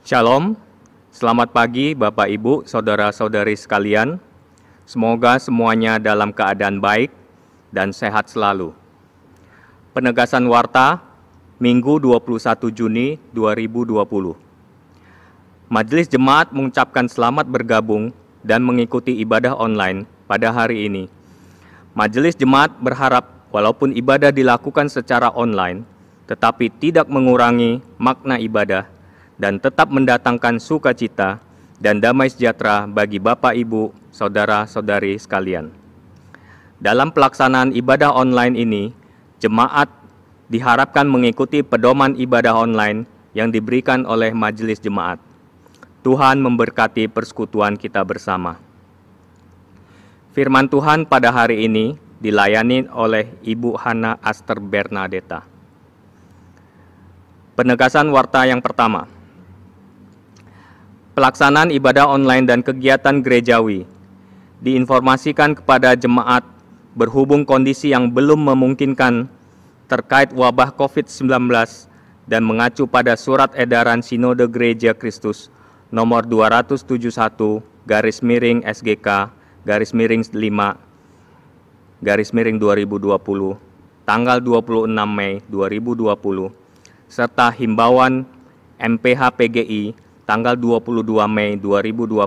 Shalom, selamat pagi Bapak Ibu, Saudara-saudari sekalian. Semoga semuanya dalam keadaan baik dan sehat selalu. Penegasan Warta, Minggu 21 Juni 2020. Majelis Jemaat mengucapkan selamat bergabung dan mengikuti ibadah online pada hari ini. Majelis Jemaat berharap walaupun ibadah dilakukan secara online, tetapi tidak mengurangi makna ibadah dan tetap mendatangkan sukacita dan damai sejahtera bagi Bapak, Ibu, Saudara-saudari sekalian. Dalam pelaksanaan ibadah online ini, jemaat diharapkan mengikuti pedoman ibadah online yang diberikan oleh Majelis Jemaat. Tuhan memberkati persekutuan kita bersama. Firman Tuhan pada hari ini dilayani oleh Ibu Hana Aster Bernadetta. Penegasan warta yang pertama. Pelaksanaan ibadah online dan kegiatan gerejawi diinformasikan kepada jemaat berhubung kondisi yang belum memungkinkan terkait wabah COVID-19 dan mengacu pada surat edaran Sinode Gereja Kristus nomor 271/SGK/5/2020 tanggal 26 Mei 2020 serta himbauan MPH PGI tanggal 22 Mei 2020,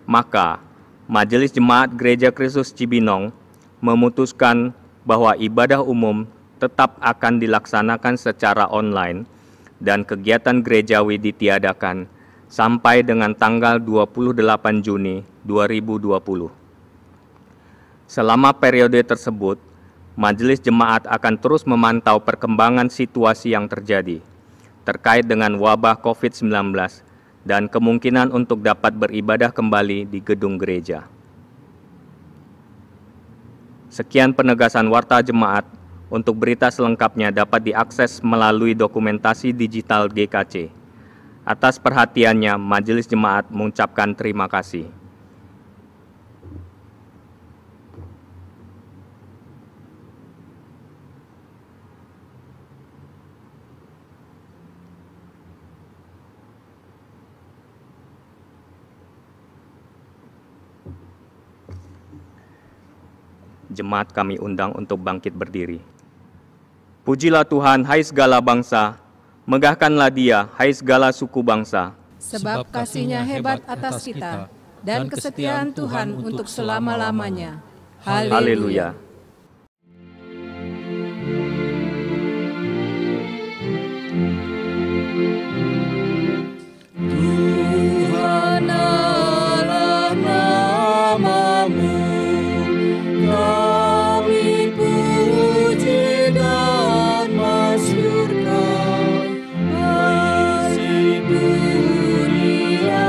maka Majelis Jemaat Gereja Kristus Cibinong memutuskan bahwa ibadah umum tetap akan dilaksanakan secara online dan kegiatan gerejawi ditiadakan sampai dengan tanggal 28 Juni 2020. Selama periode tersebut, Majelis Jemaat akan terus memantau perkembangan situasi yang terjadi terkait dengan wabah COVID-19 dan kemungkinan untuk dapat beribadah kembali di gedung gereja. Sekian penegasan warta jemaat. Untuk berita selengkapnya dapat diakses melalui dokumentasi digital GKC. Atas perhatiannya, Majelis Jemaat mengucapkan terima kasih. Jemaat kami undang untuk bangkit berdiri. Pujilah Tuhan, hai segala bangsa, megahkanlah Dia, hai segala suku bangsa. Sebab kasih-Nya hebat atas kita, dan kesetiaan Tuhan untuk selama-lamanya. Haleluya. Tuhan Allah namamu, kami puji dan masyurkan, masih dunia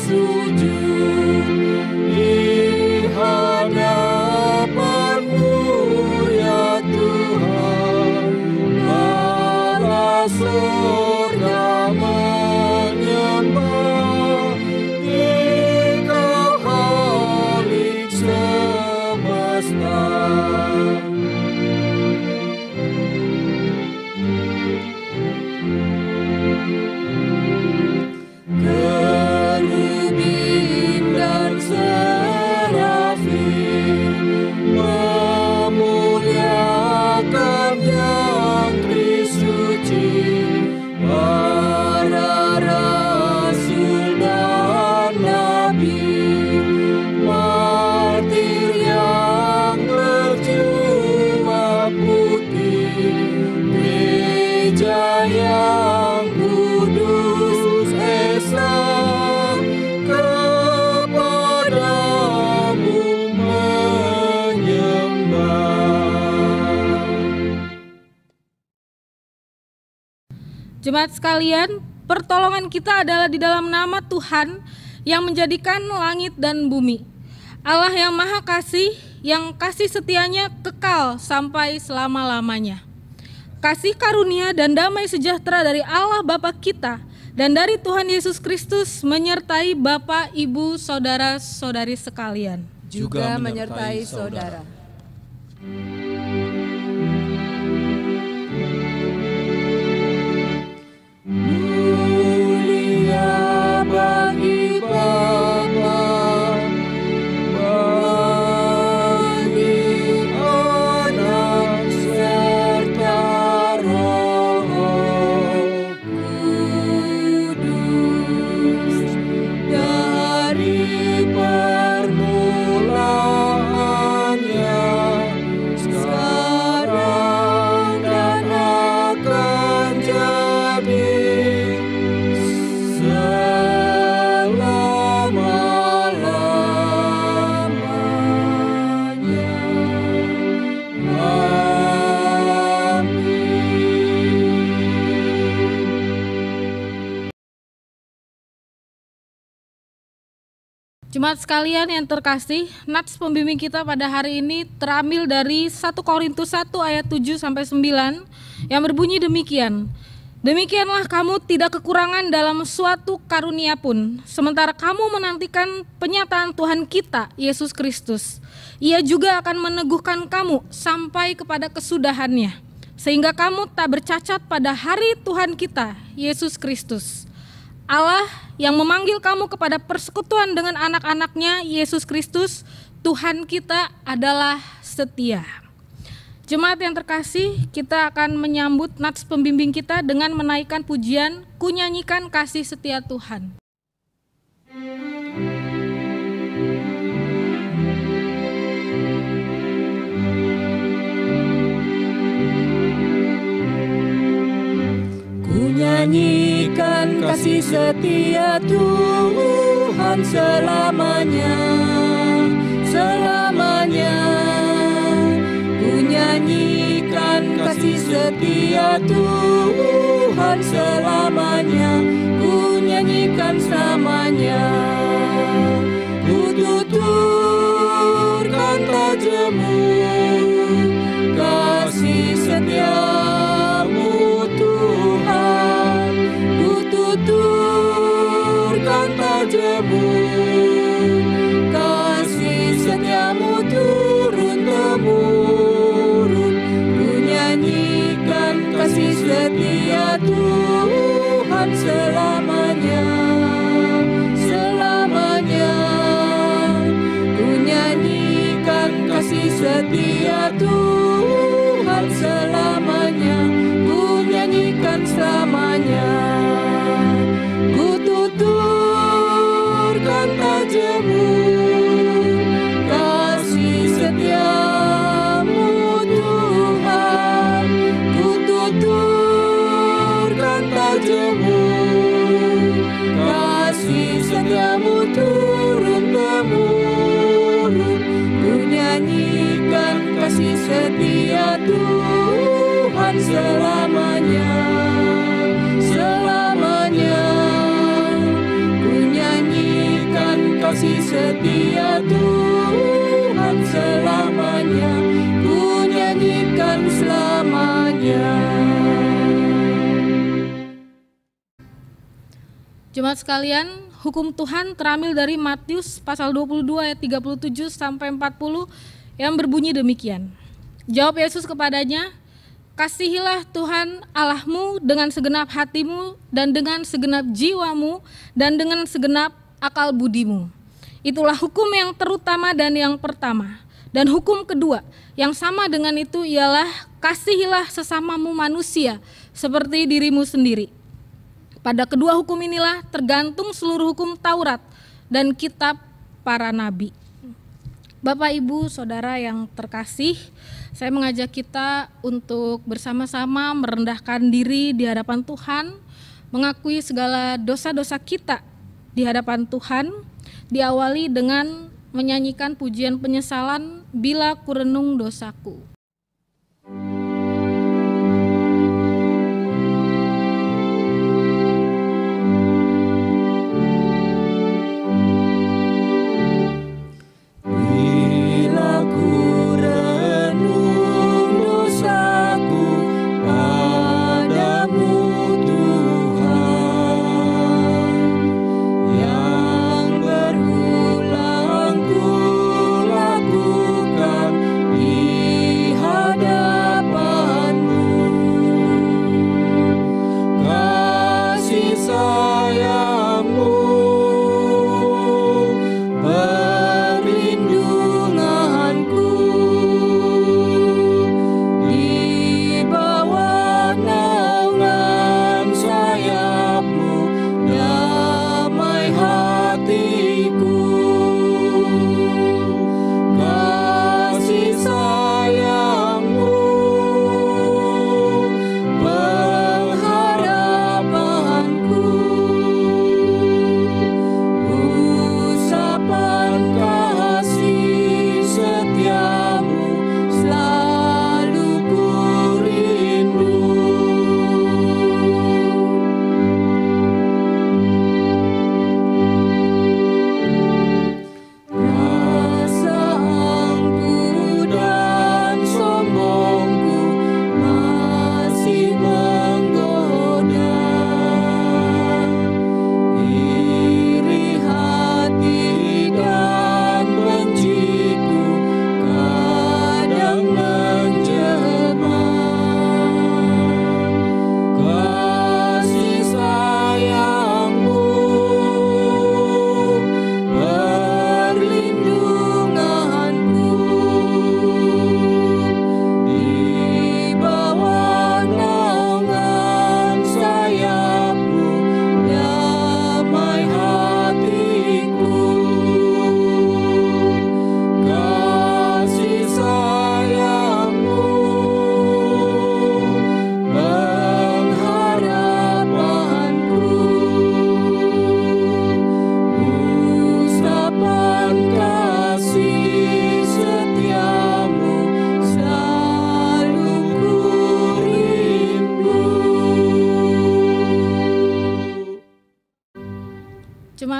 sujud di hadapan-Mu ya Tuhan, para surga menyembah Engkau Khalik semesta. Kerubin dan serafim memuliakan Yang Trisuci, para rasul dan nabi, martir yang berjubah putih, gereja yang kudus esa, kepadamu menyembah. Jemaat sekalian, pertolongan kita adalah di dalam nama Tuhan yang menjadikan langit dan bumi. Allah yang maha kasih, yang kasih setianya kekal sampai selama-lamanya. Kasih karunia dan damai sejahtera dari Allah Bapa kita dan dari Tuhan Yesus Kristus menyertai Bapak, Ibu, Saudara-saudari sekalian. Juga menyertai saudara. Mulia Jemaat sekalian yang terkasih, nats pembimbing kita pada hari ini terambil dari 1 Korintus 1 ayat 7 sampai 9 yang berbunyi demikian. Demikianlah kamu tidak kekurangan dalam suatu karunia pun, sementara kamu menantikan penyataan Tuhan kita, Yesus Kristus. Ia juga akan meneguhkan kamu sampai kepada kesudahannya, sehingga kamu tak bercacat pada hari Tuhan kita, Yesus Kristus. Allah yang memanggil kamu kepada persekutuan dengan anak-anaknya Yesus Kristus, Tuhan kita adalah setia. Jemaat yang terkasih, kita akan menyambut nats pembimbing kita dengan menaikkan pujian, Ku Nyanyikan Kasih Setia Tuhan. Nyanyikan kasih setia Tuhan selamanya, selamanya. Ku nyanyikan kasih setia Tuhan selamanya, ku nyanyikan selamanya. Ku tuturkan tajammu, kasih setiamu Tuhan. Ku tuturkan tajammu, kasih setiamu turun-temurun. Ku nyanyikan kasih setia Tuhan selamanya, selamanya. Ku nyanyikan kasih setia Tuhan selamanya, ku nyanyikan selamanya. Ku tuturkan tajammu, kasih setiamu Tuhan. Ku tuturkan tajammu, kasih setiamu turun-temurun. Ku nyanyikan kasih setia Tuhan selamanya, selamanya. Ku nyanyikan kasih setia Tuhan selamanya, ku nyanyikan selamanya. Jemaat sekalian, hukum Tuhan terambil dari Matius pasal 22 ayat 37 sampai 40 yang berbunyi demikian. Jawab Yesus kepadanya, kasihilah Tuhan Allahmu dengan segenap hatimu dan dengan segenap jiwamu dan dengan segenap akal budimu. Itulah hukum yang terutama dan yang pertama. Dan hukum kedua yang sama dengan itu ialah kasihilah sesamamu manusia seperti dirimu sendiri. Pada kedua hukum inilah tergantung seluruh hukum Taurat dan kitab para nabi. Bapak, Ibu, Saudara yang terkasih, saya mengajak kita untuk bersama-sama merendahkan diri di hadapan Tuhan, mengakui segala dosa-dosa kita di hadapan Tuhan, diawali dengan menyanyikan pujian penyesalan, Bila Kurenung Dosaku. Di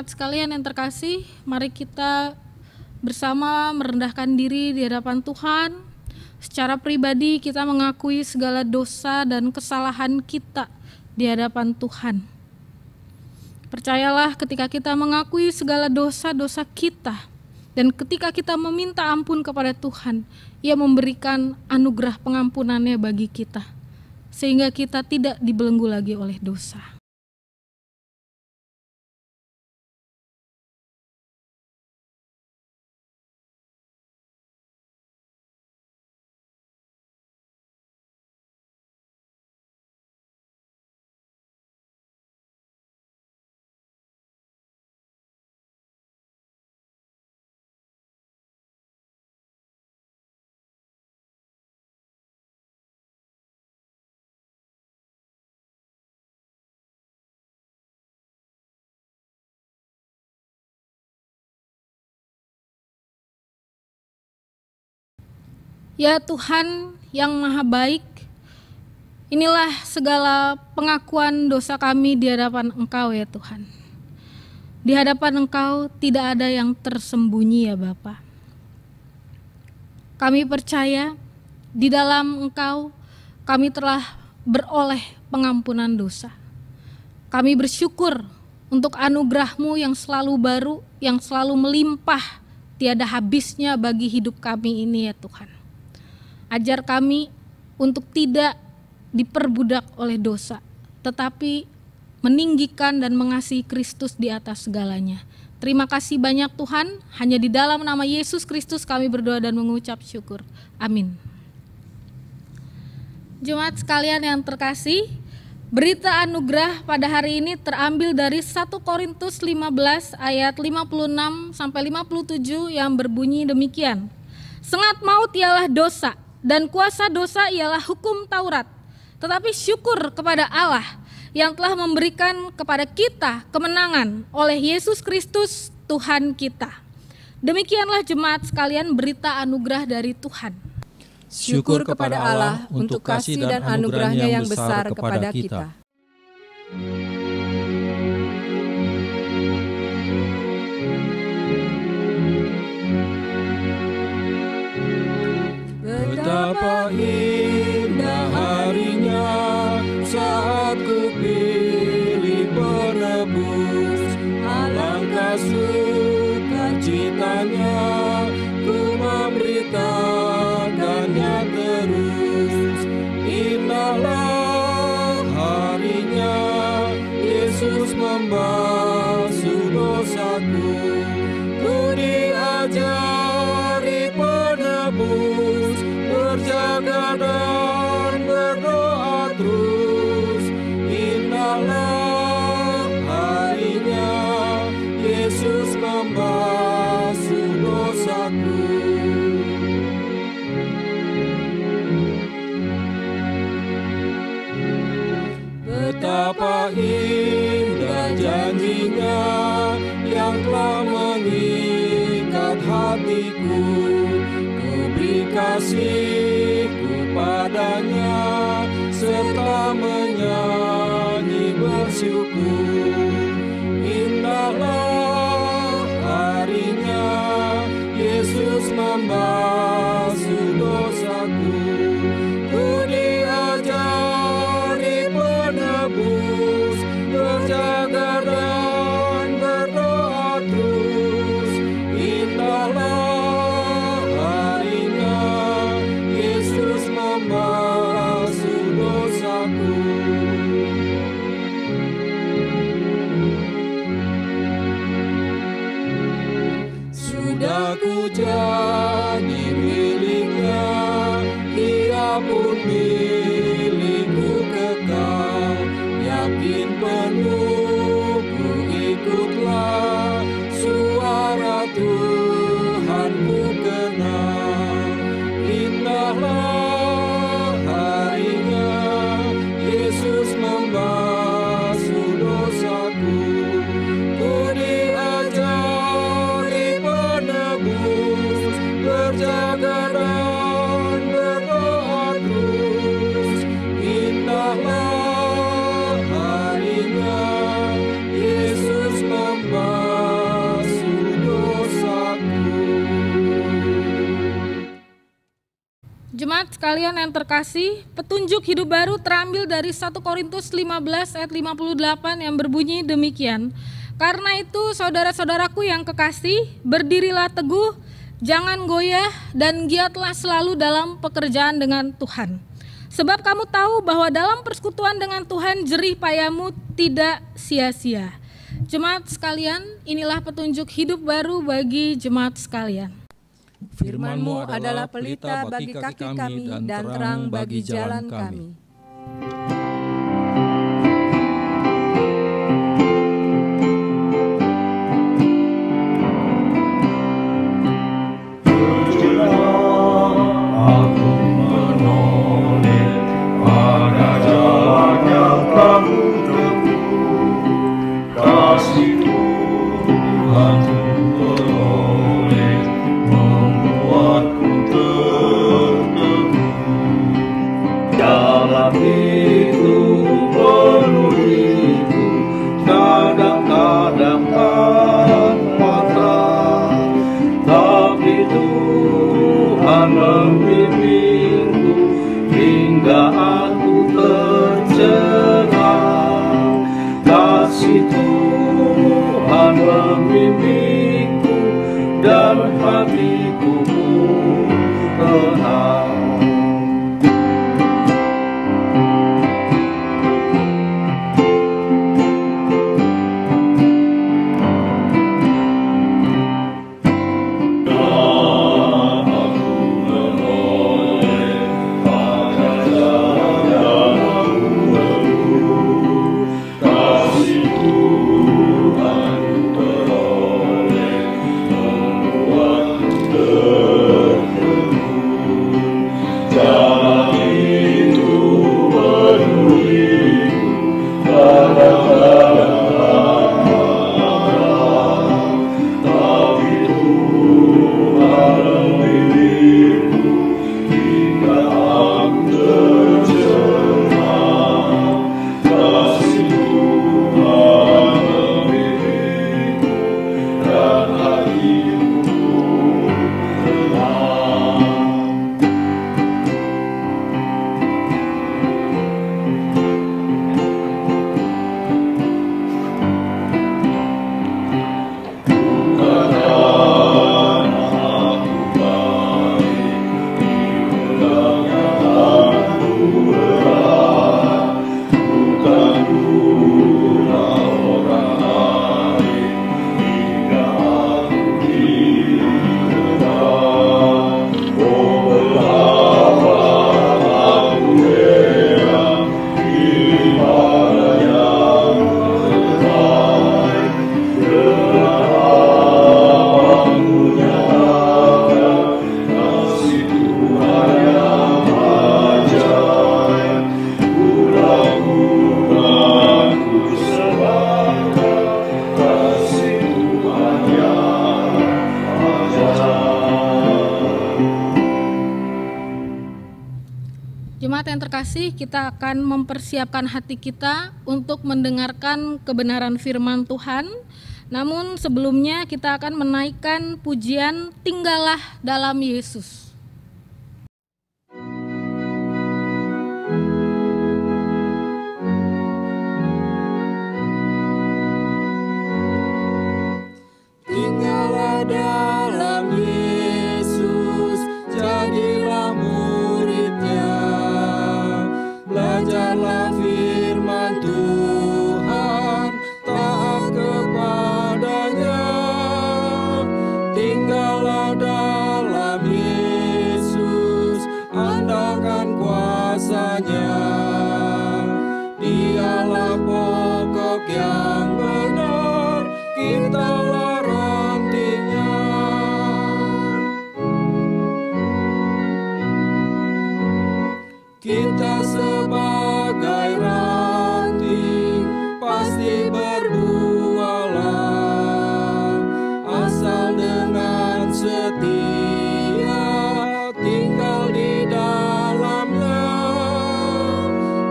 Jemaat sekalian yang terkasih, mari kita bersama merendahkan diri di hadapan Tuhan. Secara pribadi kita mengakui segala dosa dan kesalahan kita di hadapan Tuhan. Percayalah, ketika kita mengakui segala dosa-dosa kita dan ketika kita meminta ampun kepada Tuhan, Ia memberikan anugerah pengampunannya bagi kita, sehingga kita tidak dibelenggu lagi oleh dosa. Ya Tuhan yang Maha Baik, inilah segala pengakuan dosa kami di hadapan Engkau ya Tuhan. Di hadapan Engkau tidak ada yang tersembunyi ya Bapa. Kami percaya di dalam Engkau kami telah beroleh pengampunan dosa. Kami bersyukur untuk anugerah-Mu yang selalu baru, yang selalu melimpah, tiada habisnya bagi hidup kami ini ya Tuhan. Ajar kami untuk tidak diperbudak oleh dosa, tetapi meninggikan dan mengasihi Kristus di atas segalanya. Terima kasih banyak Tuhan, hanya di dalam nama Yesus Kristus kami berdoa dan mengucap syukur. Amin. Jemaat sekalian yang terkasih, berita anugerah pada hari ini terambil dari 1 Korintus 15 ayat 56 sampai 57 yang berbunyi demikian. Sengat maut ialah dosa, dan kuasa dosa ialah hukum Taurat. Tetapi syukur kepada Allah yang telah memberikan kepada kita kemenangan oleh Yesus Kristus Tuhan kita. Demikianlah jemaat sekalian berita anugerah dari Tuhan. Syukur kepada Allah untuk kasih dan anugerahnya yang besar kepada kita. Betapa indah harinya saat ku pilih penebus, alangkah sukacitanya ku memberitakannya terus. Indahlah harinya Yesus membasuh dosaku, ku diajari penebus, berjaga dan berdoa terus. Indahlah harinya Yesus membasuh dosaku. Betapa indah janjinya yang telah mengikat hatiku, ku beri kasihku padanya serta menyanyi bersyukur. Indahlah harinya Yesus membasuh dosaku, ku diajari penebus, berjaga dan berdoa terus. Indahlah harinya Yesus membasuh dosaku. Sudah ku jadi miliknya, Ia pun milikku kekal. Yakin penuh ku ikutlah, suara Tuhan ku kenal. Indahlah harinya Yesus membasuh dosaku, ku diajari penebus, berjaga dan berdoa terus. Indahlah harinya Yesus membasuh Jemaat sekalian yang terkasih, petunjuk hidup baru terambil dari 1 Korintus 15 ayat 58 yang berbunyi demikian. Karena itu saudara-saudaraku yang kekasih, berdirilah teguh, jangan goyah, dan giatlah selalu dalam pekerjaan dengan Tuhan. Sebab kamu tahu bahwa dalam persekutuan dengan Tuhan jerih payahmu tidak sia-sia. Jemaat sekalian, inilah petunjuk hidup baru bagi jemaat sekalian. Firman-Mu adalah pelita bagi kaki kami dan terang bagi jalan kami. Jemaat yang terkasih, kita akan mempersiapkan hati kita untuk mendengarkan kebenaran firman Tuhan. Namun sebelumnya kita akan menaikkan pujian Tinggallah dalam Yesus. Tinggallah dalam Yesus, jadilah muridnya. Belajarlah firman Tuhan, taat kepadanya. Tinggallah dalam Yesus, andalkan kuasanya. Dialah pokok yang benar, kitalah rantingnya. Kita sebagai ranting pasti berbuahlah, asal dengan setia tinggal di dalamnya.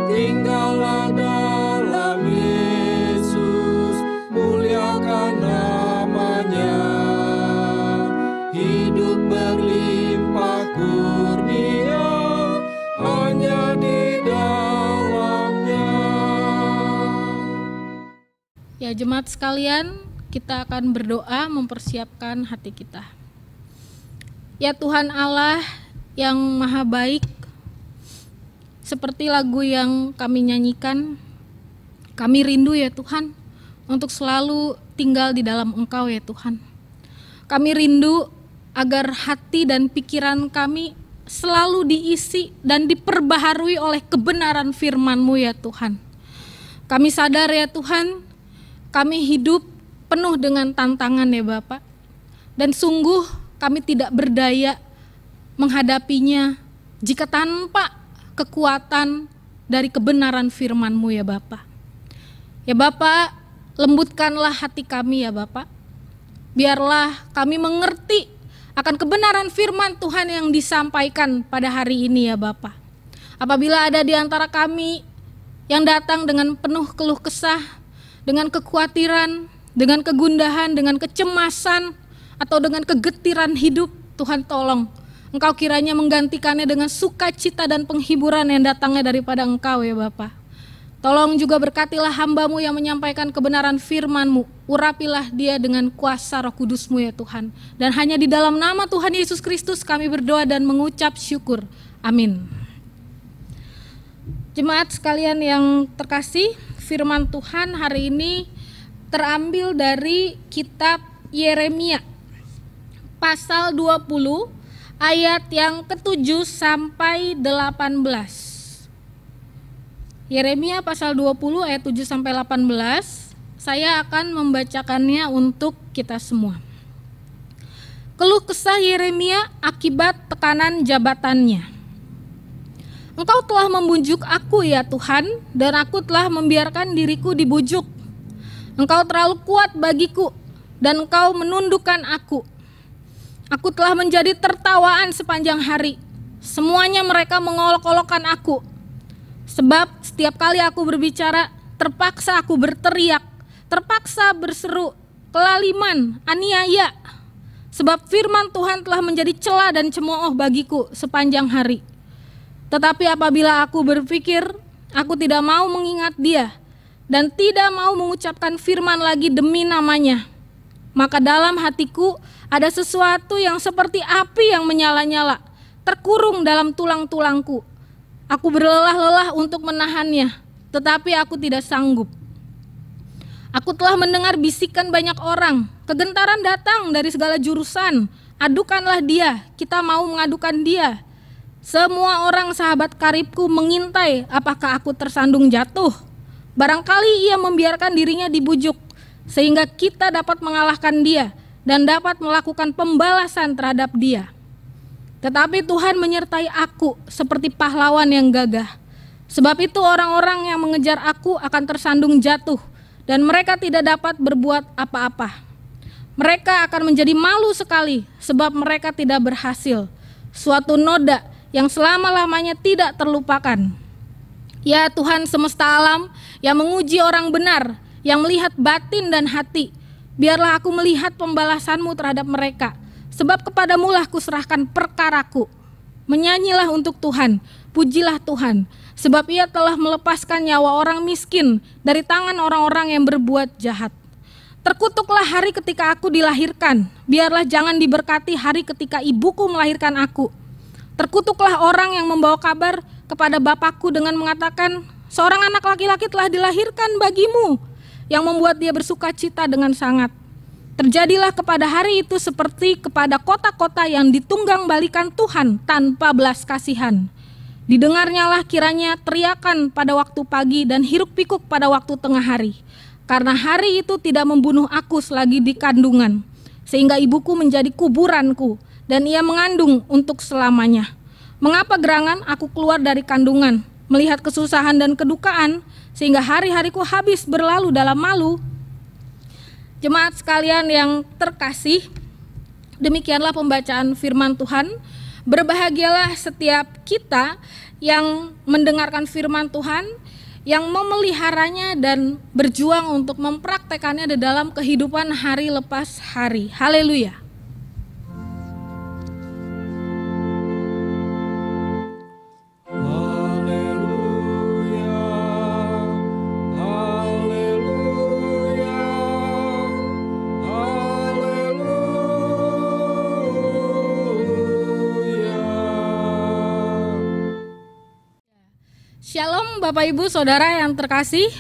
Tinggallah dalam Yesus, muliakan namanya. Hidup berlimpah kurnia, Ya, jemaat sekalian, kita akan berdoa mempersiapkan hati kita. Ya Tuhan Allah yang maha baik, seperti lagu yang kami nyanyikan, kami rindu ya Tuhan untuk selalu tinggal di dalam Engkau ya Tuhan. Kami rindu agar hati dan pikiran kami selalu diisi dan diperbaharui oleh kebenaran firman-Mu ya Tuhan. Kami sadar ya Tuhan, kami hidup penuh dengan tantangan ya Bapak. Dan sungguh kami tidak berdaya menghadapinya jika tanpa kekuatan dari kebenaran firman-Mu ya Bapak. Ya Bapak, lembutkanlah hati kami ya Bapak. Biarlah kami mengerti akan kebenaran firman Tuhan yang disampaikan pada hari ini ya Bapa. Apabila ada di antara kami yang datang dengan penuh keluh kesah, dengan kekhawatiran, dengan kegundahan, dengan kecemasan, atau dengan kegetiran hidup, Tuhan tolong Engkau kiranya menggantikannya dengan sukacita dan penghiburan yang datangnya daripada Engkau ya Bapa. Tolong juga berkatilah hamba-Mu yang menyampaikan kebenaran firman-Mu. Urapilah dia dengan kuasa Roh Kudus-Mu ya Tuhan. Dan hanya di dalam nama Tuhan Yesus Kristus kami berdoa dan mengucap syukur. Amin. Jemaat sekalian yang terkasih, firman Tuhan hari ini terambil dari kitab Yeremia. Pasal 20 ayat yang ke-7 sampai 18. Yeremia pasal 20 ayat 7 sampai 18, saya akan membacakannya untuk kita semua. Keluh kesah Yeremia akibat tekanan jabatannya. Engkau telah membujuk aku ya Tuhan, dan aku telah membiarkan diriku dibujuk. Engkau terlalu kuat bagiku, dan Engkau menundukkan aku. Aku telah menjadi tertawaan sepanjang hari. Semuanya mereka mengolok-olokkan aku. Sebab setiap kali aku berbicara, terpaksa aku berteriak, terpaksa berseru, kelaliman, aniaya. Sebab firman Tuhan telah menjadi cela dan cemooh bagiku sepanjang hari. Tetapi apabila aku berpikir, aku tidak mau mengingat dia, dan tidak mau mengucapkan firman lagi demi namanya, maka dalam hatiku ada sesuatu yang seperti api yang menyala-nyala, terkurung dalam tulang-tulangku. Aku berlelah-lelah untuk menahannya, tetapi aku tidak sanggup. Aku telah mendengar bisikan banyak orang, kegentaran datang dari segala jurusan. Adukanlah dia, kita mau mengadukan dia. Semua orang sahabat karibku mengintai apakah aku tersandung jatuh. Barangkali ia membiarkan dirinya dibujuk, sehingga kita dapat mengalahkan dia dan dapat melakukan pembalasan terhadap dia. Tetapi Tuhan menyertai aku seperti pahlawan yang gagah. Sebab itu orang-orang yang mengejar aku akan tersandung jatuh, dan mereka tidak dapat berbuat apa-apa. Mereka akan menjadi malu sekali, sebab mereka tidak berhasil. Suatu noda yang selama-lamanya tidak terlupakan. Ya Tuhan semesta alam, yang menguji orang benar, yang melihat batin dan hati, biarlah aku melihat pembalasan-Mu terhadap mereka. Sebab kepadamu lah kuserahkan perkaraku. Menyanyilah untuk Tuhan, pujilah Tuhan. Sebab ia telah melepaskan nyawa orang miskin dari tangan orang-orang yang berbuat jahat. Terkutuklah hari ketika aku dilahirkan. Biarlah jangan diberkati hari ketika ibuku melahirkan aku. Terkutuklah orang yang membawa kabar kepada bapakku dengan mengatakan, seorang anak laki-laki telah dilahirkan bagimu, yang membuat dia bersuka cita dengan sangat. Terjadilah kepada hari itu seperti kepada kota-kota yang ditunggang balikan Tuhan tanpa belas kasihan. Didengarnyalah kiranya teriakan pada waktu pagi dan hiruk-pikuk pada waktu tengah hari. Karena hari itu tidak membunuh aku selagi di kandungan, sehingga ibuku menjadi kuburanku, dan ia mengandung untuk selamanya. Mengapa gerangan aku keluar dari kandungan, melihat kesusahan dan kedukaan, sehingga hari-hariku habis berlalu dalam malu. Jemaat sekalian yang terkasih, demikianlah pembacaan firman Tuhan. Berbahagialah setiap kita yang mendengarkan firman Tuhan, yang memeliharanya dan berjuang untuk mempraktekannya di dalam kehidupan hari lepas hari. Haleluya. Haleluya, haleluya, Shalom Bapak Ibu Saudara yang terkasih.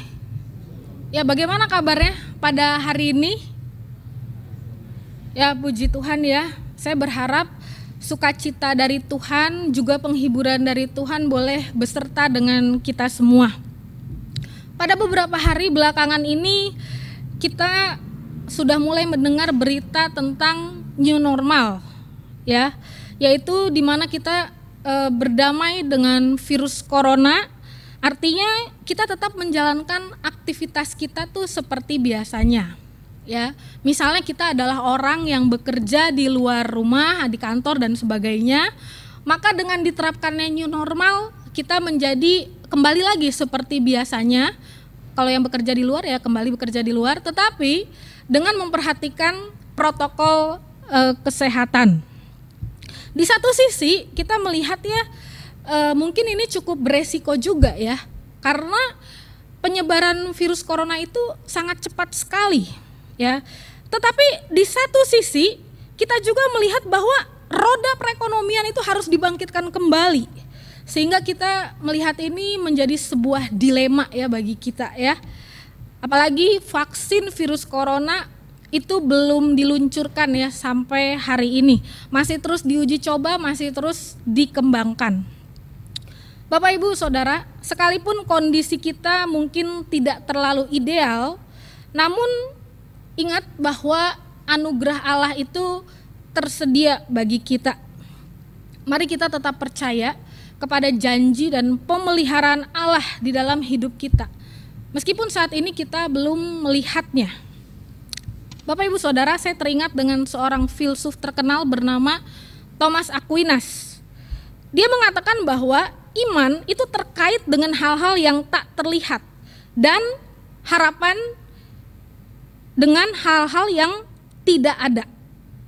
Ya, bagaimana kabarnya pada hari ini? Ya, puji Tuhan ya. Saya berharap sukacita dari Tuhan, juga penghiburan dari Tuhan boleh beserta dengan kita semua. Pada beberapa hari belakangan ini kita sudah mulai mendengar berita tentang new normal, ya, yaitu di mana kita berdamai dengan virus corona. Artinya kita tetap menjalankan aktivitas kita tuh seperti biasanya, ya. Misalnya kita adalah orang yang bekerja di luar rumah, di kantor dan sebagainya, maka dengan diterapkannya new normal, kita menjadi kembali lagi seperti biasanya. Kalau yang bekerja di luar ya kembali bekerja di luar, tetapi dengan memperhatikan protokol kesehatan. Di satu sisi kita melihat ya mungkin ini cukup beresiko juga ya, karena penyebaran virus corona itu sangat cepat sekali ya. Tetapi di satu sisi kita juga melihat bahwa roda perekonomian itu harus dibangkitkan kembali, sehingga kita melihat ini menjadi sebuah dilema ya bagi kita ya. Apalagi vaksin virus corona itu belum diluncurkan ya sampai hari ini, masih terus diuji coba, masih terus dikembangkan. Bapak Ibu Saudara, sekalipun kondisi kita mungkin tidak terlalu ideal, namun ingat bahwa anugerah Allah itu tersedia bagi kita. Mari kita tetap percaya kepada janji dan pemeliharaan Allah di dalam hidup kita, meskipun saat ini kita belum melihatnya. Bapak Ibu Saudara, saya teringat dengan seorang filsuf terkenal bernama Thomas Aquinas. Dia mengatakan bahwa iman itu terkait dengan hal-hal yang tak terlihat dan harapan dengan hal-hal yang tidak ada.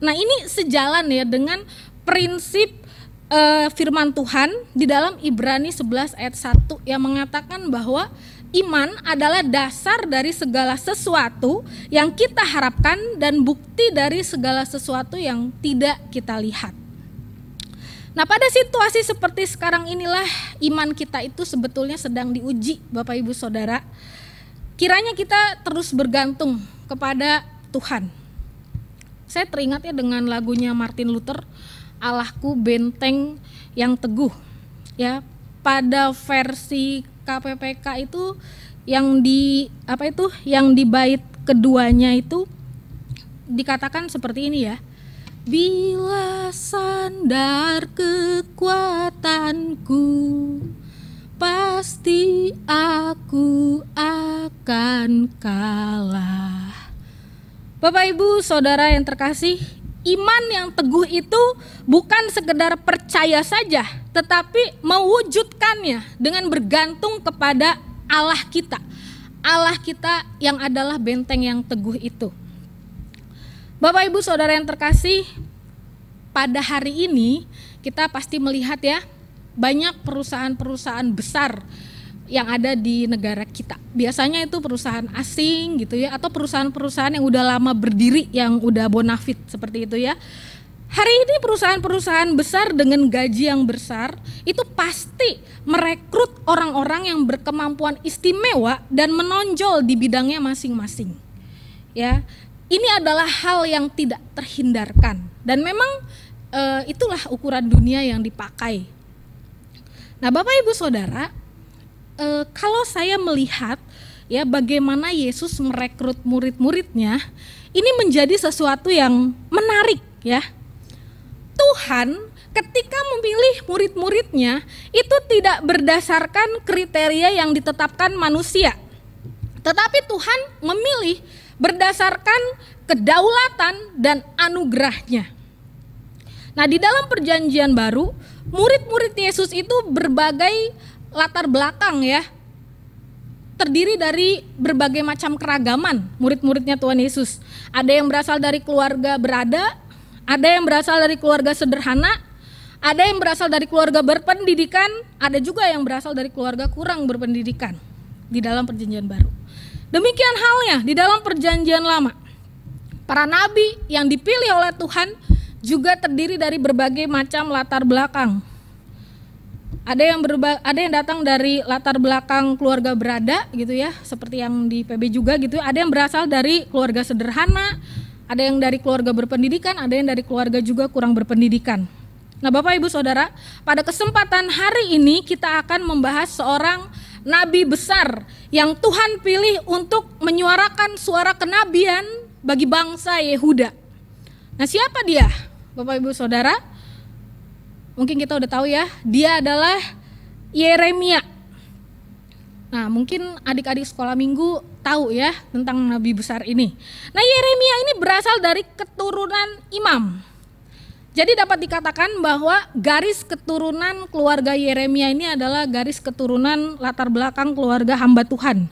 Nah, ini sejalan ya dengan prinsip firman Tuhan di dalam Ibrani 11 ayat 1 yang mengatakan bahwa iman adalah dasar dari segala sesuatu yang kita harapkan dan bukti dari segala sesuatu yang tidak kita lihat. Nah, pada situasi seperti sekarang inilah iman kita itu sebetulnya sedang diuji, Bapak Ibu Saudara. Kiranya kita terus bergantung kepada Tuhan. Saya teringat ya dengan lagunya Martin Luther, Allahku benteng yang teguh. Ya, pada versi KPPK itu yang di bait keduanya itu dikatakan seperti ini ya. Bila sandar kekuatanku, pasti aku akan kalah. Bapak Ibu Saudara yang terkasih, iman yang teguh itu bukan sekedar percaya saja, tetapi mewujudkannya dengan bergantung kepada Allah kita. Allah kita yang adalah benteng yang teguh itu. Bapak Ibu Saudara yang terkasih, pada hari ini kita pasti melihat ya, banyak perusahaan-perusahaan besar yang ada di negara kita. Biasanya itu perusahaan asing gitu ya, atau perusahaan-perusahaan yang udah lama berdiri, yang udah bonafit seperti itu ya. Hari ini perusahaan-perusahaan besar dengan gaji yang besar itu pasti merekrut orang-orang yang berkemampuan istimewa dan menonjol di bidangnya masing-masing. Ya, ini adalah hal yang tidak terhindarkan dan memang itulah ukuran dunia yang dipakai. Nah, Bapak Ibu Saudara, kalau saya melihat ya bagaimana Yesus merekrut murid-muridnya, ini menjadi sesuatu yang menarik ya. Tuhan ketika memilih murid-muridnya itu tidak berdasarkan kriteria yang ditetapkan manusia, tetapi Tuhan memilih berdasarkan kedaulatan dan anugerahnya. Nah, di dalam perjanjian baru, murid-murid Yesus itu berbagai latar belakang ya, terdiri dari berbagai macam keragaman murid-muridnya Tuhan Yesus. Ada yang berasal dari keluarga berada, ada yang berasal dari keluarga sederhana, ada yang berasal dari keluarga berpendidikan, ada juga yang berasal dari keluarga kurang berpendidikan di dalam perjanjian baru. Demikian halnya di dalam perjanjian lama. Para nabi yang dipilih oleh Tuhan juga terdiri dari berbagai macam latar belakang. Ada yang datang dari latar belakang keluarga berada gitu ya, seperti yang di PB juga gitu. Ada yang berasal dari keluarga sederhana, ada yang dari keluarga berpendidikan, ada yang dari keluarga juga kurang berpendidikan. Nah, Bapak Ibu Saudara, pada kesempatan hari ini kita akan membahas seorang nabi besar yang Tuhan pilih untuk menyuarakan suara kenabian bagi bangsa Yehuda. Nah, siapa dia, Bapak Ibu Saudara? Mungkin kita udah tahu ya, dia adalah Yeremia. Nah, mungkin adik-adik sekolah minggu tahu ya tentang nabi besar ini. Nah, Yeremia ini berasal dari keturunan imam. Jadi dapat dikatakan bahwa garis keturunan keluarga Yeremia ini adalah garis keturunan latar belakang keluarga hamba Tuhan.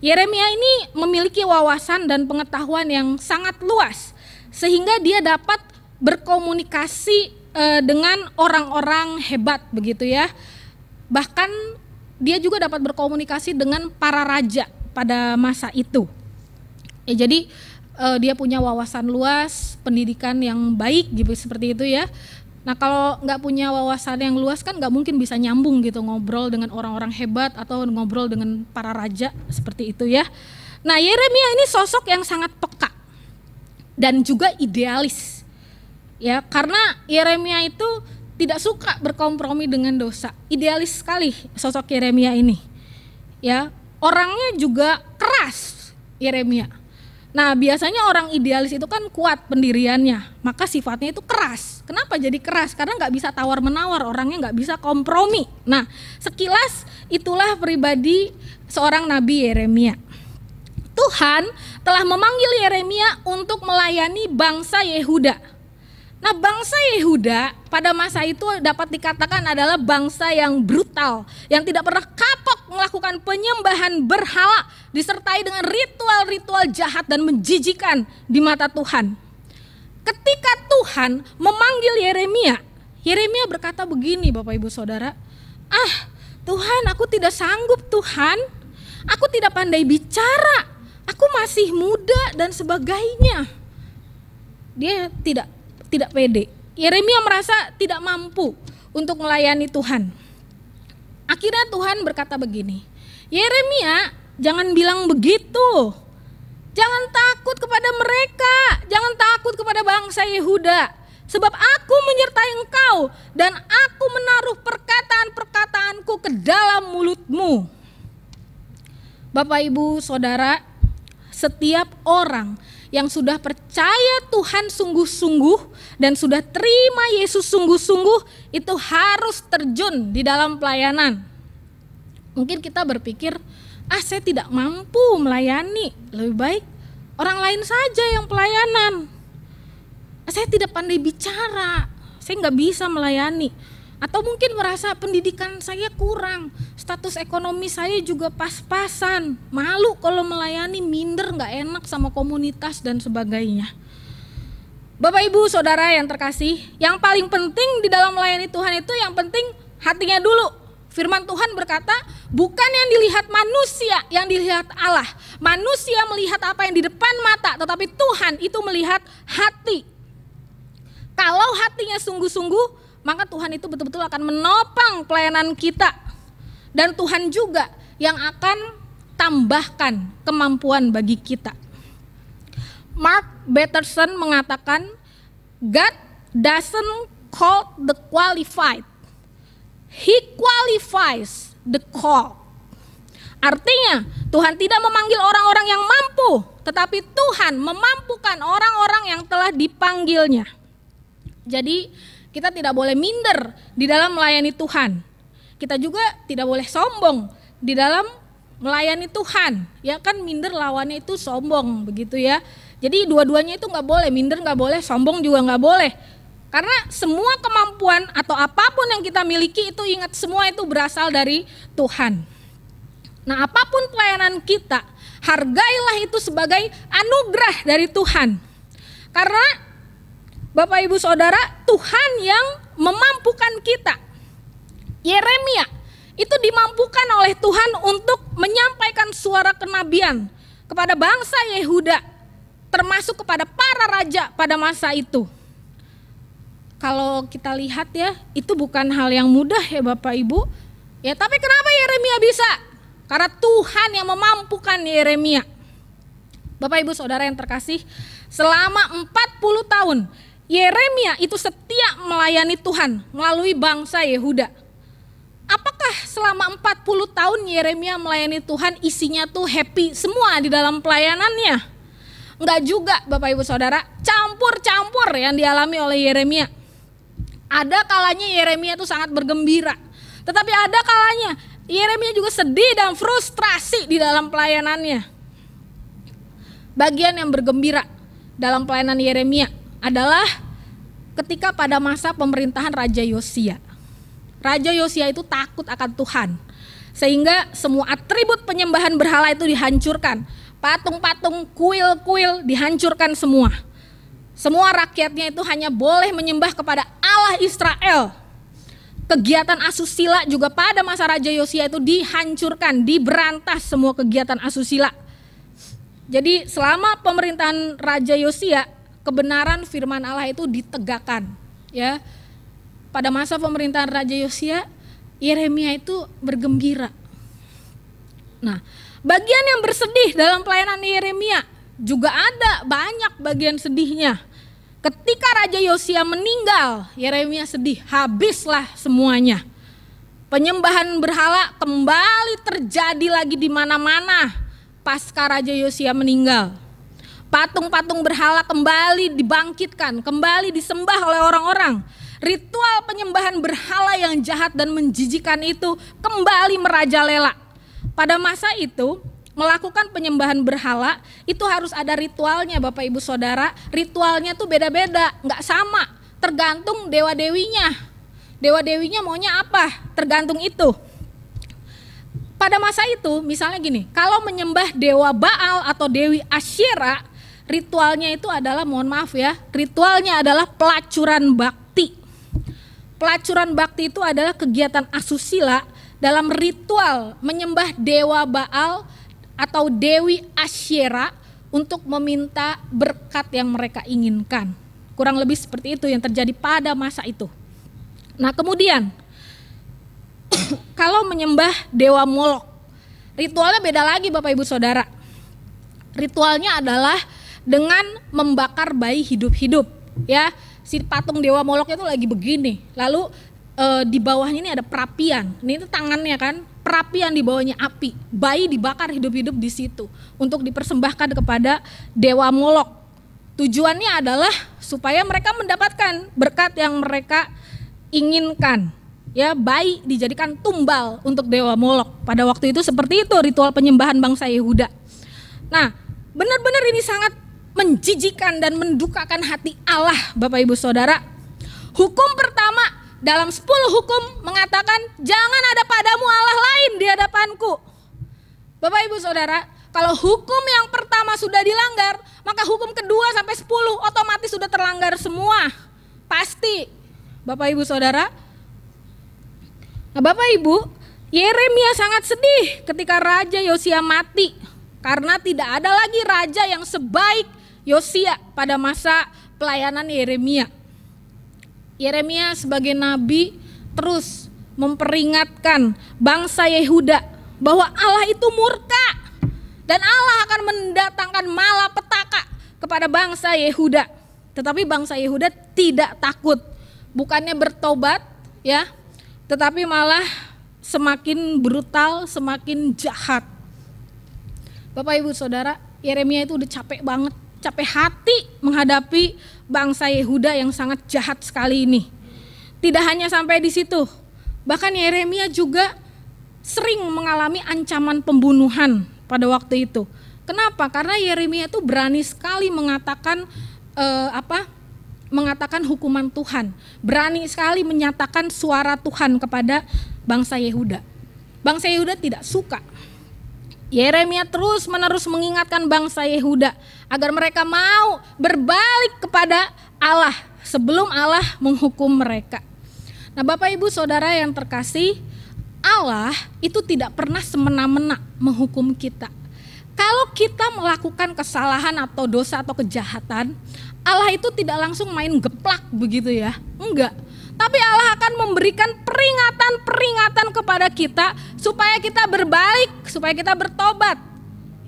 Yeremia ini memiliki wawasan dan pengetahuan yang sangat luas, sehingga dia dapat berkomunikasi dengan orang-orang hebat begitu ya. Bahkan dia juga dapat berkomunikasi dengan para raja pada masa itu. Jadi dia punya wawasan luas, pendidikan yang baik gitu seperti itu ya. Nah, kalau nggak punya wawasan yang luas kan nggak mungkin bisa nyambung gitu ngobrol dengan orang-orang hebat atau ngobrol dengan para raja seperti itu ya. Nah, Yeremia ini sosok yang sangat peka dan juga idealis. Ya, karena Yeremia itu tidak suka berkompromi dengan dosa. Idealis sekali sosok Yeremia ini. Ya, orangnya juga keras Yeremia. Nah, biasanya orang idealis itu kan kuat pendiriannya, maka sifatnya itu keras. Kenapa jadi keras? Karena nggak bisa tawar-menawar, orangnya nggak bisa kompromi. Nah, sekilas itulah pribadi seorang nabi Yeremia. Tuhan telah memanggil Yeremia untuk melayani bangsa Yehuda. Nah, bangsa Yehuda pada masa itu dapat dikatakan adalah bangsa yang brutal, yang tidak pernah kapok melakukan penyembahan berhala, disertai dengan ritual-ritual jahat dan menjijikan di mata Tuhan. Ketika Tuhan memanggil Yeremia, Yeremia berkata begini, Bapak Ibu Saudara, Tuhan, aku tidak sanggup Tuhan, aku tidak pandai bicara, aku masih muda dan sebagainya. Dia tidak pede. Yeremia merasa tidak mampu untuk melayani Tuhan. Akhirnya Tuhan berkata begini, Yeremia, jangan bilang begitu. Jangan takut kepada mereka, jangan takut kepada bangsa Yehuda, sebab aku menyertai engkau dan aku menaruh perkataan-perkataanku ke dalam mulutmu. Bapak Ibu Saudara, setiap orang yang sudah percaya Tuhan sungguh-sungguh dan sudah terima Yesus sungguh-sungguh itu harus terjun di dalam pelayanan. Mungkin kita berpikir, saya tidak mampu melayani, lebih baik orang lain saja yang pelayanan. Saya tidak pandai bicara, saya nggak bisa melayani. Atau mungkin merasa pendidikan saya kurang, status ekonomi saya juga pas-pasan, malu kalau melayani, minder, nggak enak sama komunitas dan sebagainya. Bapak Ibu Saudara yang terkasih, yang paling penting di dalam melayani Tuhan itu yang penting hatinya dulu. Firman Tuhan berkata, bukan yang dilihat manusia, yang dilihat Allah. Manusia melihat apa yang di depan mata, tetapi Tuhan itu melihat hati. Kalau hatinya sungguh-sungguh, maka Tuhan itu betul-betul akan menopang pelayanan kita. Dan Tuhan juga yang akan tambahkan kemampuan bagi kita. Mark Batterson mengatakan, God doesn't call the qualified, He qualifies the call. Artinya Tuhan tidak memanggil orang-orang yang mampu, tetapi Tuhan memampukan orang-orang yang telah dipanggilnya. Jadi kita tidak boleh minder di dalam melayani Tuhan. Kita juga tidak boleh sombong di dalam melayani Tuhan. Ya kan, minder lawannya itu sombong begitu ya. Jadi dua-duanya itu nggak boleh, minder nggak boleh, sombong juga nggak boleh. Karena semua kemampuan atau apapun yang kita miliki itu ingat semua itu berasal dari Tuhan. Nah, apapun pelayanan kita, hargailah itu sebagai anugerah dari Tuhan. Karena Bapak Ibu Saudara, Tuhan yang memampukan kita. Yeremia itu dimampukan oleh Tuhan untuk menyampaikan suara kenabian kepada bangsa Yehuda, termasuk kepada para raja pada masa itu. kalau kita lihat ya, itu bukan hal yang mudah ya Bapak Ibu. Ya, tapi kenapa Yeremia bisa? Karena Tuhan yang memampukan Yeremia. Bapak Ibu Saudara yang terkasih, selama 40 tahun Yeremia itu setia melayani Tuhan melalui bangsa Yehuda. Apakah selama 40 tahun Yeremia melayani Tuhan isinya tuh happy semua di dalam pelayanannya? Enggak juga Bapak Ibu Saudara, campur-campur yang dialami oleh Yeremia. Ada kalanya Yeremia itu sangat bergembira, tetapi ada kalanya Yeremia juga sedih dan frustrasi di dalam pelayanannya. Bagian yang bergembira dalam pelayanan Yeremia adalah ketika pada masa pemerintahan Raja Yosia. Raja Yosia itu takut akan Tuhan, sehingga semua atribut penyembahan berhala itu dihancurkan. Patung-patung, kuil-kuil dihancurkan semua. Semua rakyatnya itu hanya boleh menyembah kepada Allah Israel. Kegiatan asusila juga pada masa Raja Yosia itu dihancurkan, diberantas semua kegiatan asusila. Jadi selama pemerintahan Raja Yosia, kebenaran firman Allah itu ditegakkan. Ya, pada masa pemerintahan Raja Yosia, Yeremia itu bergembira. Nah, bagian yang bersedih dalam pelayanan Yeremia juga ada banyak bagian sedihnya. Ketika Raja Yosia meninggal, Yeremia sedih, habislah semuanya. Penyembahan berhala kembali terjadi lagi di mana-mana pasca Raja Yosia meninggal. Patung-patung berhala kembali dibangkitkan, kembali disembah oleh orang-orang. Ritual penyembahan berhala yang jahat dan menjijikan itu kembali merajalela. Pada masa itu, melakukan penyembahan berhala itu harus ada ritualnya Bapak Ibu Saudara. Ritualnya tuh beda-beda, nggak sama, tergantung dewa-dewinya. Dewa-dewinya maunya apa, tergantung itu. Pada masa itu misalnya gini, kalau menyembah dewa Baal atau Dewi Asyera, ritualnya itu adalah, mohon maaf ya, ritualnya adalah pelacuran bakti. Pelacuran bakti itu adalah kegiatan asusila dalam ritual menyembah dewa Baal atau Dewi Asyera untuk meminta berkat yang mereka inginkan. Kurang lebih seperti itu yang terjadi pada masa itu. Nah kemudian kalau menyembah dewa Molok, ritualnya beda lagi Bapak Ibu Saudara. Ritualnya adalah dengan membakar bayi hidup-hidup. Ya, si patung dewa Molok itu lagi begini, lalu di bawahnya ini ada perapian. Ini itu tangannya kan, perapian di bawahnya api. Bayi dibakar hidup-hidup di situ untuk dipersembahkan kepada dewa Molok. Tujuannya adalah supaya mereka mendapatkan berkat yang mereka inginkan. Ya, bayi dijadikan tumbal untuk dewa Molok. Pada waktu itu seperti itu ritual penyembahan bangsa Yehuda. Nah, benar-benar ini sangat menjijikan dan mendukakan hati Allah Bapak Ibu Saudara. Hukum pertama dalam 10 hukum mengatakan jangan ada padamu Allah lain di hadapanku. Bapak Ibu Saudara, kalau hukum yang pertama sudah dilanggar, maka hukum kedua sampai 10 otomatis sudah terlanggar semua. Pasti. Bapak Ibu Saudara. Nah, Bapak Ibu, Yeremia sangat sedih ketika Raja Yosia mati karena tidak ada lagi raja yang sebaik Yosia pada masa pelayanan Yeremia. Yeremia sebagai nabi terus memperingatkan bangsa Yehuda bahwa Allah itu murka dan Allah akan mendatangkan malapetaka kepada bangsa Yehuda. Tetapi bangsa Yehuda tidak takut, bukannya bertobat ya, tetapi malah semakin brutal, semakin jahat. Bapak Ibu Saudara, Yeremia itu udah capek banget, capek hati menghadapi bangsa Yehuda yang sangat jahat sekali ini. Tidak hanya sampai di situ, bahkan Yeremia juga sering mengalami ancaman pembunuhan pada waktu itu. Kenapa? Karena Yeremia itu berani sekali mengatakan mengatakan hukuman Tuhan, berani sekali menyatakan suara Tuhan kepada bangsa Yehuda. Bangsa Yehuda tidak suka. Yeremia terus-menerus mengingatkan bangsa Yehuda agar mereka mau berbalik kepada Allah sebelum Allah menghukum mereka. Nah, Bapak Ibu Saudara yang terkasih, Allah itu tidak pernah semena-mena menghukum kita. Kalau kita melakukan kesalahan atau dosa atau kejahatan, Allah itu tidak langsung main geplak begitu ya, enggak. Tapi Allah akan memberikan peringatan-peringatan kepada kita supaya kita berbalik, supaya kita bertobat.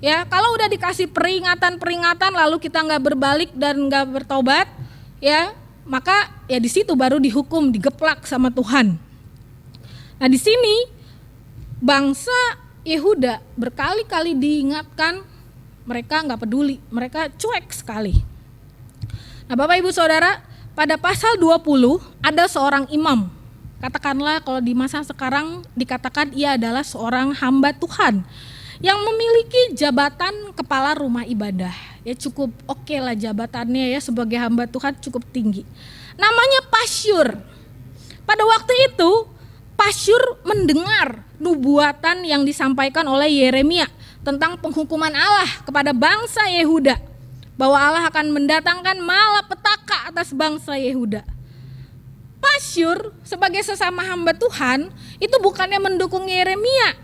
Ya, kalau udah dikasih peringatan-peringatan lalu kita nggak berbalik dan nggak bertobat, ya, maka ya di situ baru dihukum, digeplak sama Tuhan. Nah, di sini bangsa Yehuda berkali-kali diingatkan, mereka nggak peduli, mereka cuek sekali. Nah, Bapak Ibu Saudara, pada pasal 20 ada seorang imam. Katakanlah kalau di masa sekarang dikatakan ia adalah seorang hamba Tuhan yang memiliki jabatan kepala rumah ibadah. Ya cukup oke lah jabatannya ya, sebagai hamba Tuhan cukup tinggi. Namanya Pasyur. Pada waktu itu Pasyur mendengar nubuatan yang disampaikan oleh Yeremia tentang penghukuman Allah kepada bangsa Yehuda, bahwa Allah akan mendatangkan malapetaka atas bangsa Yehuda. Pasyur sebagai sesama hamba Tuhan itu bukannya mendukung Yeremia,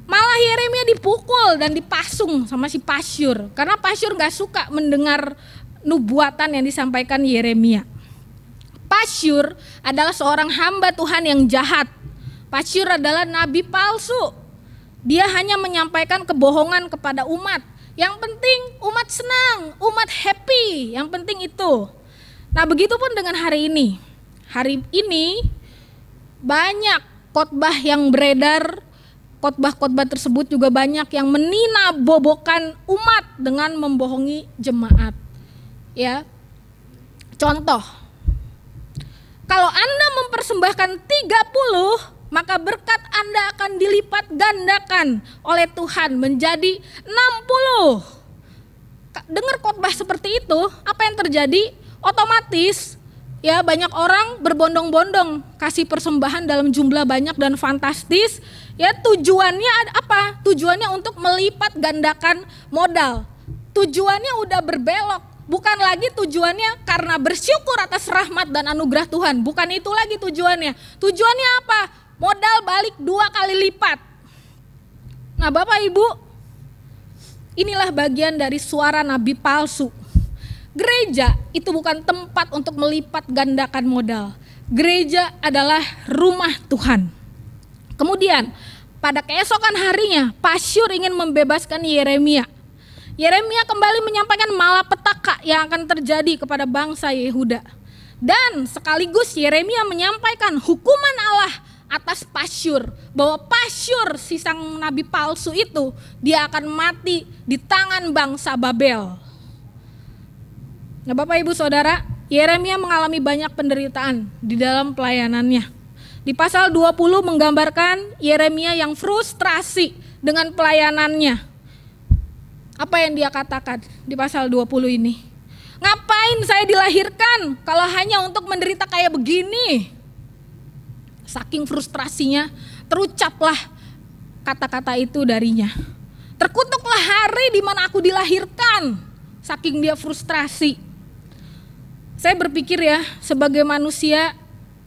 malah Yeremia dipukul dan dipasung sama si Pasyur, karena Pasyur gak suka mendengar nubuatan yang disampaikan Yeremia. Pasyur adalah seorang hamba Tuhan yang jahat. Pasyur adalah nabi palsu. Dia hanya menyampaikan kebohongan kepada umat. Yang penting umat senang, umat happy, yang penting itu. Nah, begitupun dengan hari ini. Hari ini banyak khotbah yang beredar, khotbah-khotbah tersebut juga banyak yang meninabobokan umat dengan membohongi jemaat. Ya. Contoh, kalau Anda mempersembahkan 30, maka berkat Anda akan dilipat gandakan oleh Tuhan menjadi 60. Dengar khotbah seperti itu, apa yang terjadi? Otomatis ya banyak orang berbondong-bondong kasih persembahan dalam jumlah banyak dan fantastis. Ya tujuannya apa? Tujuannya untuk melipat gandakan modal. Tujuannya udah berbelok. Bukan lagi tujuannya karena bersyukur atas rahmat dan anugerah Tuhan. Bukan itu lagi tujuannya. Tujuannya apa? Modal balik 2 kali lipat. Nah, Bapak Ibu, inilah bagian dari suara nabi palsu. Gereja itu bukan tempat untuk melipat gandakan modal. Gereja adalah rumah Tuhan. Kemudian, pada keesokan harinya, Pasyur ingin membebaskan Yeremia. Yeremia kembali menyampaikan malapetaka yang akan terjadi kepada bangsa Yehuda. Dan sekaligus Yeremia menyampaikan hukuman Allah atas Pasyur, bahwa Pasyur si sang nabi palsu itu dia akan mati di tangan bangsa Babel. Nah, Bapak Ibu Saudara, Yeremia mengalami banyak penderitaan di dalam pelayanannya. Di pasal 20 menggambarkan Yeremia yang frustrasi dengan pelayanannya. Apa yang dia katakan di pasal 20 ini? Ngapain saya dilahirkan kalau hanya untuk menderita kayak begini? Saking frustrasinya, terucaplah kata-kata itu darinya. Terkutuklah hari di mana aku dilahirkan. Saking dia frustrasi. Saya berpikir ya, sebagai manusia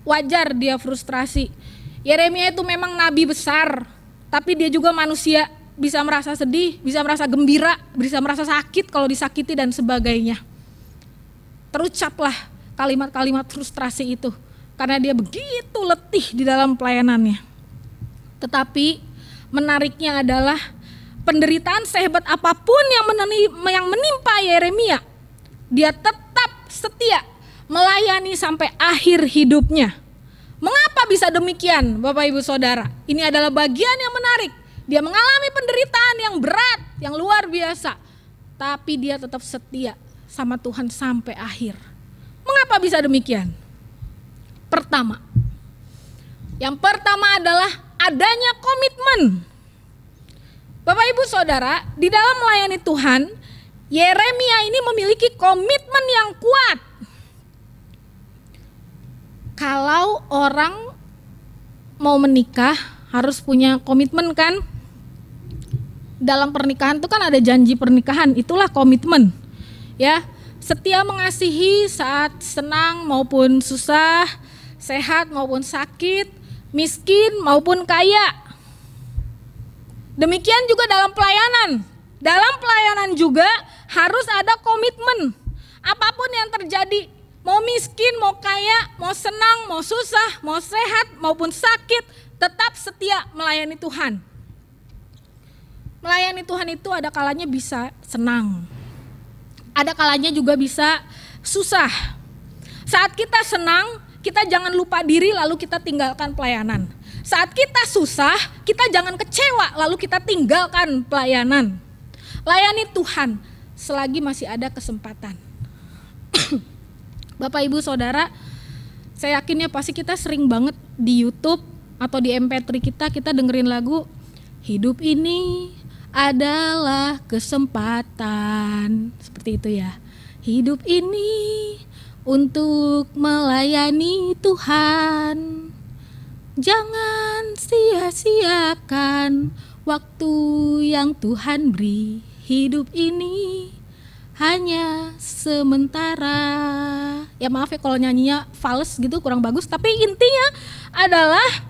wajar dia frustrasi. Yeremia itu memang nabi besar, tapi dia juga manusia, bisa merasa sedih, bisa merasa gembira, bisa merasa sakit kalau disakiti dan sebagainya. Terucaplah kalimat-kalimat frustrasi itu. Karena dia begitu letih di dalam pelayanannya. Tetapi menariknya adalah penderitaan sehebat apapun yang menimpa Yeremia, dia tetap setia melayani sampai akhir hidupnya. Mengapa bisa demikian, Bapak Ibu Saudara? Ini adalah bagian yang menarik. Dia mengalami penderitaan yang berat, yang luar biasa. Tapi dia tetap setia sama Tuhan sampai akhir. Mengapa bisa demikian? Yang pertama adalah adanya komitmen. Bapak Ibu Saudara, di dalam melayani Tuhan, Yeremia ini memiliki komitmen yang kuat. Kalau orang mau menikah harus punya komitmen kan? Dalam pernikahan itu kan ada janji pernikahan, itulah komitmen. Ya, setia mengasihi saat senang maupun susah, sehat maupun sakit, miskin maupun kaya. Demikian juga dalam pelayanan. Dalam pelayanan juga harus ada komitmen. Apapun yang terjadi, mau miskin, mau kaya, mau senang, mau susah, mau sehat, maupun sakit, tetap setia melayani Tuhan. Melayani Tuhan itu ada kalanya bisa senang. Ada kalanya juga bisa susah. Saat kita senang, kita jangan lupa diri lalu kita tinggalkan pelayanan. Saat kita susah, kita jangan kecewa lalu kita tinggalkan pelayanan. Layani Tuhan selagi masih ada kesempatan. Bapak Ibu Saudara, saya yakinnya pasti kita sering banget di YouTube atau di MP3 kita dengerin lagu Hidup Ini Adalah Kesempatan. Seperti itu ya. Hidup ini untuk melayani Tuhan. Jangan sia-siakan waktu yang Tuhan beri. Hidup ini hanya sementara. Ya maaf ya kalau nyanyinya fals gitu, kurang bagus. Tapi intinya adalah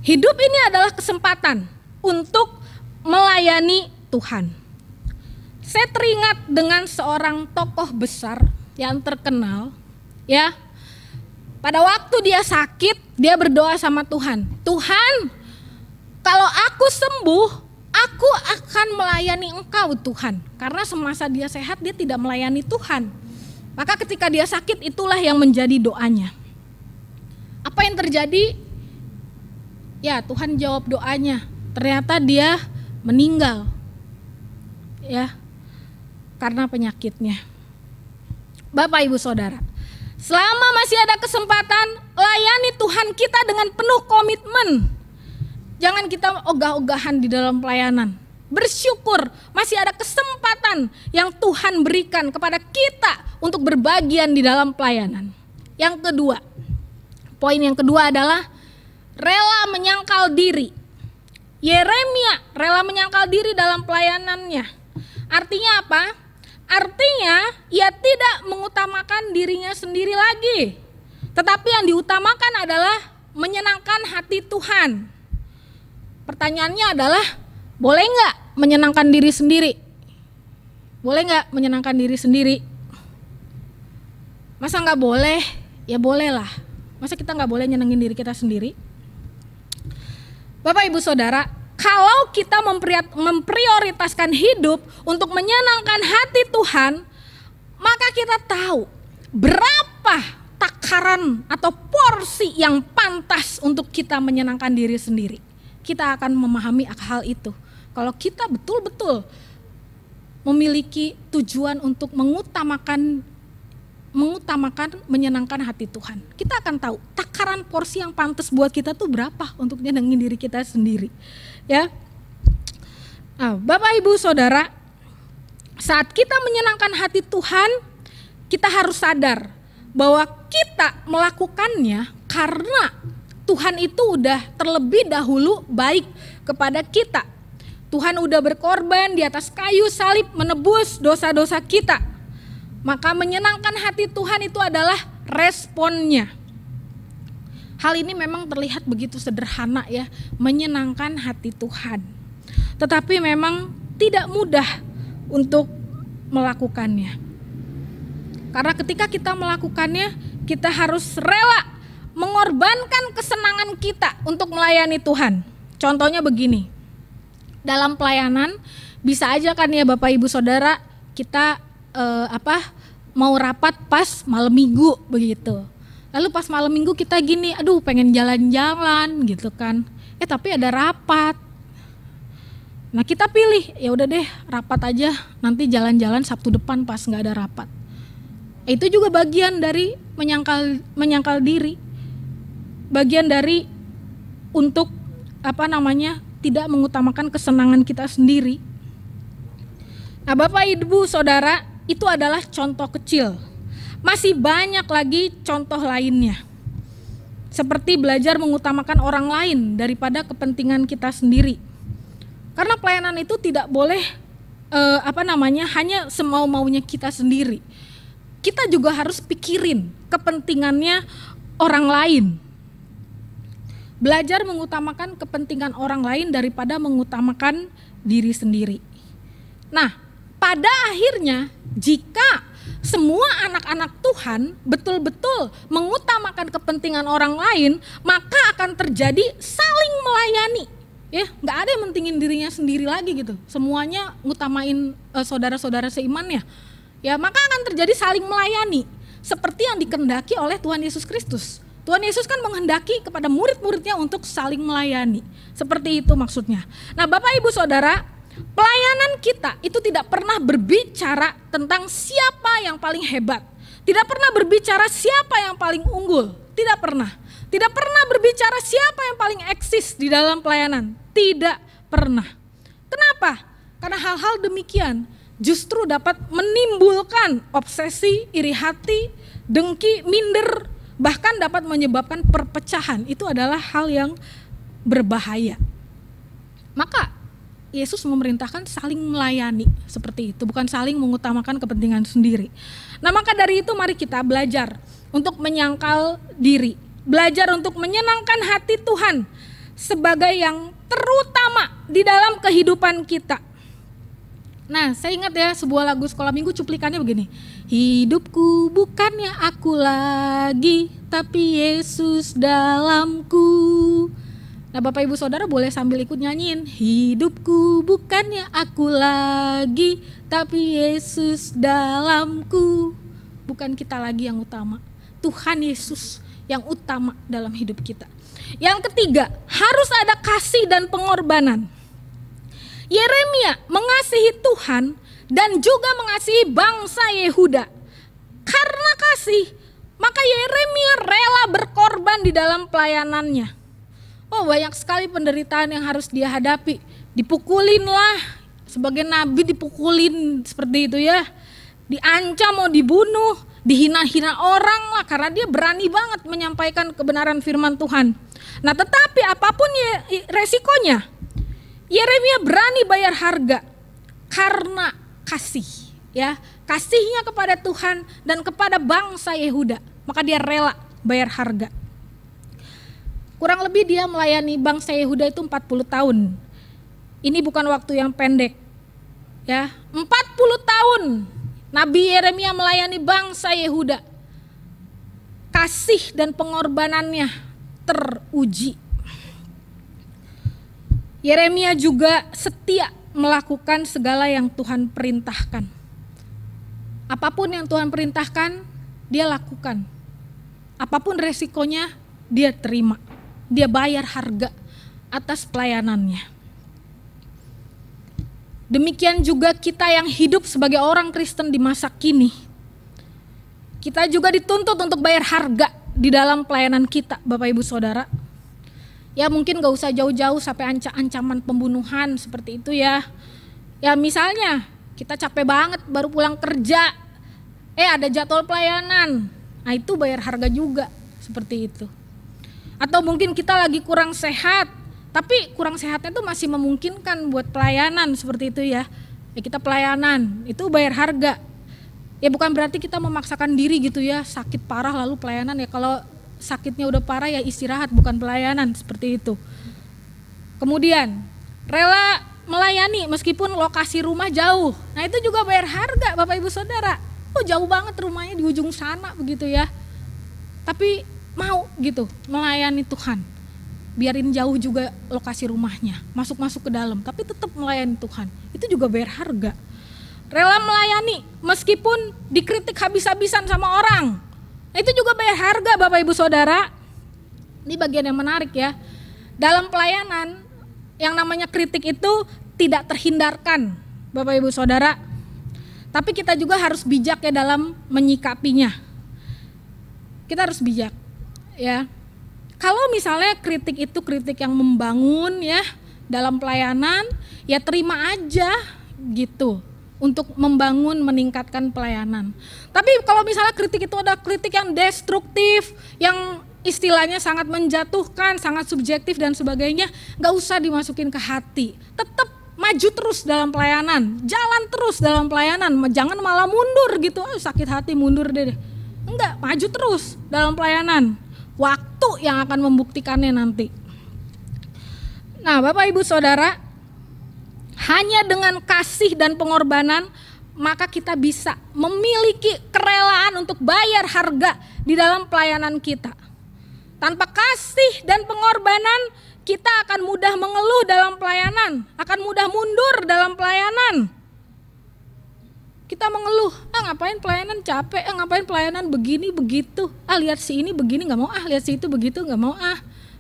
hidup ini adalah kesempatan untuk melayani Tuhan. Saya teringat dengan seorang tokoh besar yang terkenal, ya. Pada waktu dia sakit, dia berdoa sama Tuhan. Tuhan, kalau aku sembuh, aku akan melayani Engkau Tuhan. Karena semasa dia sehat, dia tidak melayani Tuhan. Maka ketika dia sakit, itulah yang menjadi doanya. Apa yang terjadi? Ya, Tuhan jawab doanya. Ternyata dia meninggal. Ya. Karena penyakitnya. Bapak Ibu Saudara, selama masih ada kesempatan, layani Tuhan kita dengan penuh komitmen. Jangan kita ogah-ogahan di dalam pelayanan. Bersyukur masih ada kesempatan yang Tuhan berikan kepada kita untuk berbagian di dalam pelayanan. Yang kedua, poin yang kedua adalah rela menyangkal diri. Yeremia rela menyangkal diri dalam pelayanannya. Artinya apa? Artinya ia tidak mengutamakan dirinya sendiri lagi. Tetapi yang diutamakan adalah menyenangkan hati Tuhan. Pertanyaannya adalah, boleh nggak menyenangkan diri sendiri? Boleh nggak menyenangkan diri sendiri? Masa nggak boleh? Ya boleh lah. Masa kita nggak boleh nyenengin diri kita sendiri? Bapak Ibu Saudara, kalau kita memprioritaskan hidup untuk menyenangkan hati Tuhan, maka kita tahu berapa takaran atau porsi yang pantas untuk kita menyenangkan diri sendiri. Kita akan memahami hal itu. Kalau kita betul-betul memiliki tujuan untuk mengutamakan menyenangkan hati Tuhan, kita akan tahu takaran porsi yang pantas buat kita tuh berapa untuk nyenengin diri kita sendiri. Ya, nah, Bapak Ibu Saudara, saat kita menyenangkan hati Tuhan, kita harus sadar bahwa kita melakukannya karena Tuhan itu udah terlebih dahulu baik kepada kita. Tuhan udah berkorban di atas kayu salib menebus dosa-dosa kita. Maka menyenangkan hati Tuhan itu adalah responnya. Hal ini memang terlihat begitu sederhana ya, menyenangkan hati Tuhan. Tetapi memang tidak mudah untuk melakukannya. Karena ketika kita melakukannya, kita harus rela mengorbankan kesenangan kita untuk melayani Tuhan. Contohnya begini, dalam pelayanan bisa aja kan ya Bapak Ibu Saudara, kita mau rapat pas malam minggu begitu. Lalu pas malam minggu kita gini, aduh pengen jalan-jalan gitu kan. Tapi ada rapat. Nah kita pilih, ya udah deh rapat aja, nanti jalan-jalan Sabtu depan pas nggak ada rapat. Itu juga bagian dari menyangkal diri. Bagian dari untuk tidak mengutamakan kesenangan kita sendiri. Nah Bapak Ibu Saudara, itu adalah contoh kecil. Masih banyak lagi contoh lainnya. Seperti belajar mengutamakan orang lain daripada kepentingan kita sendiri. Karena pelayanan itu tidak boleh hanya semau-maunya kita sendiri. Kita juga harus pikirin kepentingannya orang lain. belajar mengutamakan kepentingan orang lain daripada mengutamakan diri sendiri. Nah, pada akhirnya jika semua anak-anak Tuhan betul-betul mengutamakan kepentingan orang lain, maka akan terjadi saling melayani. Ya, nggak ada yang mentingin dirinya sendiri lagi gitu. Semuanya ngutamain saudara-saudara seimannya. Ya, maka akan terjadi saling melayani seperti yang dikehendaki oleh Tuhan Yesus Kristus. Tuhan Yesus kan menghendaki kepada murid-muridnya untuk saling melayani. Seperti itu maksudnya. Nah, Bapak Ibu Saudara, pelayanan kita itu tidak pernah berbicara tentang siapa yang paling hebat. Tidak pernah berbicara siapa yang paling unggul. Tidak pernah. Tidak pernah berbicara siapa yang paling eksis di dalam pelayanan. Tidak pernah. Kenapa? Karena hal-hal demikian justru dapat menimbulkan obsesi, iri hati, dengki, minder, bahkan dapat menyebabkan perpecahan. Itu adalah hal yang berbahaya. Maka Yesus memerintahkan saling melayani seperti itu, bukan saling mengutamakan kepentingan sendiri. Nah, maka dari itu mari kita belajar untuk menyangkal diri, belajar untuk menyenangkan hati Tuhan sebagai yang terutama di dalam kehidupan kita. Nah, saya ingat ya sebuah lagu sekolah minggu cuplikannya begini. Hidupku bukannya aku lagi, tapi Yesus dalamku. Nah, Bapak Ibu Saudara boleh sambil ikut nyanyiin. Hidupku bukannya aku lagi, tapi Yesus dalamku. Bukan kita lagi yang utama, Tuhan Yesus yang utama dalam hidup kita. Yang ketiga, harus ada kasih dan pengorbanan. Yeremia mengasihi Tuhan dan juga mengasihi bangsa Yehuda. Karena kasih, maka Yeremia rela berkorban di dalam pelayanannya. Oh, banyak sekali penderitaan yang harus dia hadapi. Dipukulin lah, sebagai nabi dipukulin seperti itu ya. Diancam mau dibunuh, dihina-hina orang lah karena dia berani banget menyampaikan kebenaran firman Tuhan. Nah, tetapi apapun resikonya, Yeremia berani bayar harga karena kasih, ya. Kasihnya kepada Tuhan dan kepada bangsa Yehuda. Maka dia rela bayar harga. Kurang lebih dia melayani bangsa Yehuda itu 40 tahun. Ini bukan waktu yang pendek. Ya, 40 tahun Nabi Yeremia melayani bangsa Yehuda. Kasih dan pengorbanannya teruji. Yeremia juga setia melakukan segala yang Tuhan perintahkan. Apapun yang Tuhan perintahkan, dia lakukan. Apapun resikonya, dia terima. Dia bayar harga atas pelayanannya. Demikian juga kita yang hidup sebagai orang Kristen di masa kini. Kita juga dituntut untuk bayar harga di dalam pelayanan kita, Bapak Ibu Saudara. Ya mungkin gak usah jauh-jauh sampai ancaman pembunuhan seperti itu ya. Ya misalnya kita capek banget baru pulang kerja, ada jadwal pelayanan. Nah itu bayar harga juga seperti itu. Atau mungkin kita lagi kurang sehat, tapi kurang sehatnya itu masih memungkinkan buat pelayanan seperti itu ya. Ya kita pelayanan, itu bayar harga. Ya bukan berarti kita memaksakan diri gitu ya, sakit parah lalu pelayanan ya. Kalau sakitnya udah parah ya istirahat, bukan pelayanan seperti itu. Kemudian rela melayani meskipun lokasi rumah jauh. Nah itu juga bayar harga Bapak Ibu Saudara. Oh jauh banget rumahnya di ujung sana begitu ya. Tapi mau gitu melayani Tuhan, biarin jauh juga lokasi rumahnya, masuk ke dalam, tapi tetap melayani Tuhan, itu juga bayar harga. Rela melayani meskipun dikritik habis-habisan sama orang, itu juga bayar harga Bapak Ibu Saudara. Ini bagian yang menarik ya, dalam pelayanan yang namanya kritik itu tidak terhindarkan Bapak Ibu Saudara, tapi kita juga harus bijak ya dalam menyikapinya. Kita harus bijak. Ya, kalau misalnya kritik itu kritik yang membangun ya dalam pelayanan, ya terima aja gitu untuk membangun, meningkatkan pelayanan. Tapi kalau misalnya kritik itu ada kritik yang destruktif, yang istilahnya sangat menjatuhkan, sangat subjektif dan sebagainya, nggak usah dimasukin ke hati. Tetap maju terus dalam pelayanan, jalan terus dalam pelayanan, jangan malah mundur gitu, sakit hati mundur deh. Enggak, maju terus dalam pelayanan. Waktu yang akan membuktikannya nanti. Nah, Bapak Ibu Saudara, hanya dengan kasih dan pengorbanan maka kita bisa memiliki kerelaan untuk bayar harga di dalam pelayanan kita. Tanpa kasih dan pengorbanan, kita akan mudah mengeluh dalam pelayanan, akan mudah mundur dalam pelayanan. Kita mengeluh, ngapain pelayanan capek, ngapain pelayanan begini begitu, lihat si ini begini nggak mau, lihat si itu begitu nggak mau,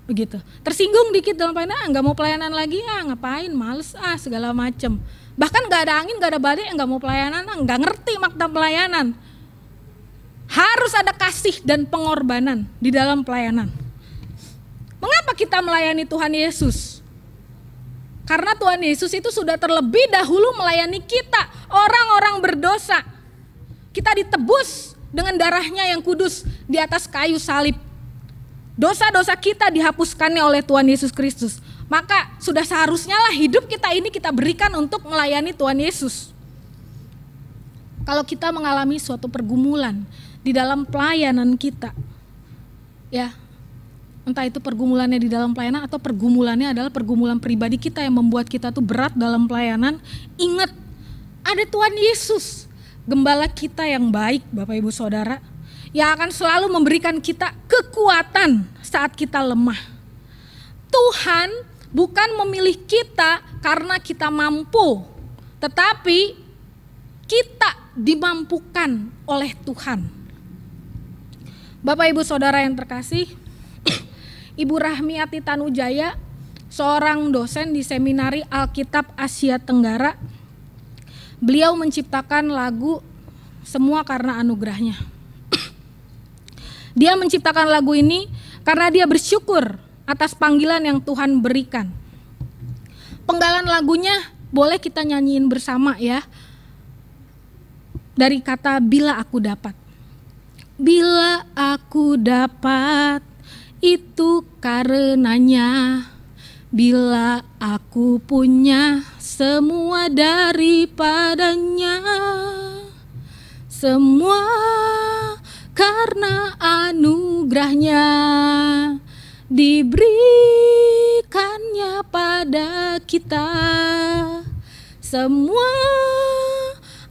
begitu. Tersinggung dikit dalam pelayanan, nggak mau pelayanan lagi, ngapain, males, segala macem. Bahkan nggak ada angin, nggak ada badai, nggak mau pelayanan, nggak ngerti makna pelayanan. Harus ada kasih dan pengorbanan di dalam pelayanan. Mengapa kita melayani Tuhan Yesus? Karena Tuhan Yesus itu sudah terlebih dahulu melayani kita, orang-orang berdosa. Kita ditebus dengan darahnya yang kudus di atas kayu salib. Dosa-dosa kita dihapuskannya oleh Tuhan Yesus Kristus. Maka sudah seharusnya lah hidup kita ini kita berikan untuk melayani Tuhan Yesus. Kalau kita mengalami suatu pergumulan di dalam pelayanan kita, ya, entah itu pergumulannya di dalam pelayanan atau pergumulannya adalah pergumulan pribadi kita yang membuat kita tuh berat dalam pelayanan, ingat ada Tuhan Yesus, gembala kita yang baik, Bapak Ibu Saudara, yang akan selalu memberikan kita kekuatan saat kita lemah. Tuhan bukan memilih kita karena kita mampu, tetapi kita dimampukan oleh Tuhan. Bapak Ibu Saudara yang terkasih, Ibu Rahmiati Tanujaya, seorang dosen di Seminari Alkitab Asia Tenggara, beliau menciptakan lagu Semua Karena Anugerahnya. Dia menciptakan lagu ini karena dia bersyukur atas panggilan yang Tuhan berikan. Penggalan lagunya boleh kita nyanyiin bersama ya. Dari kata bila aku dapat. Bila aku dapat, itu karenanya bila aku punya semua daripadanya, semua karena anugerahnya diberikannya pada kita, semua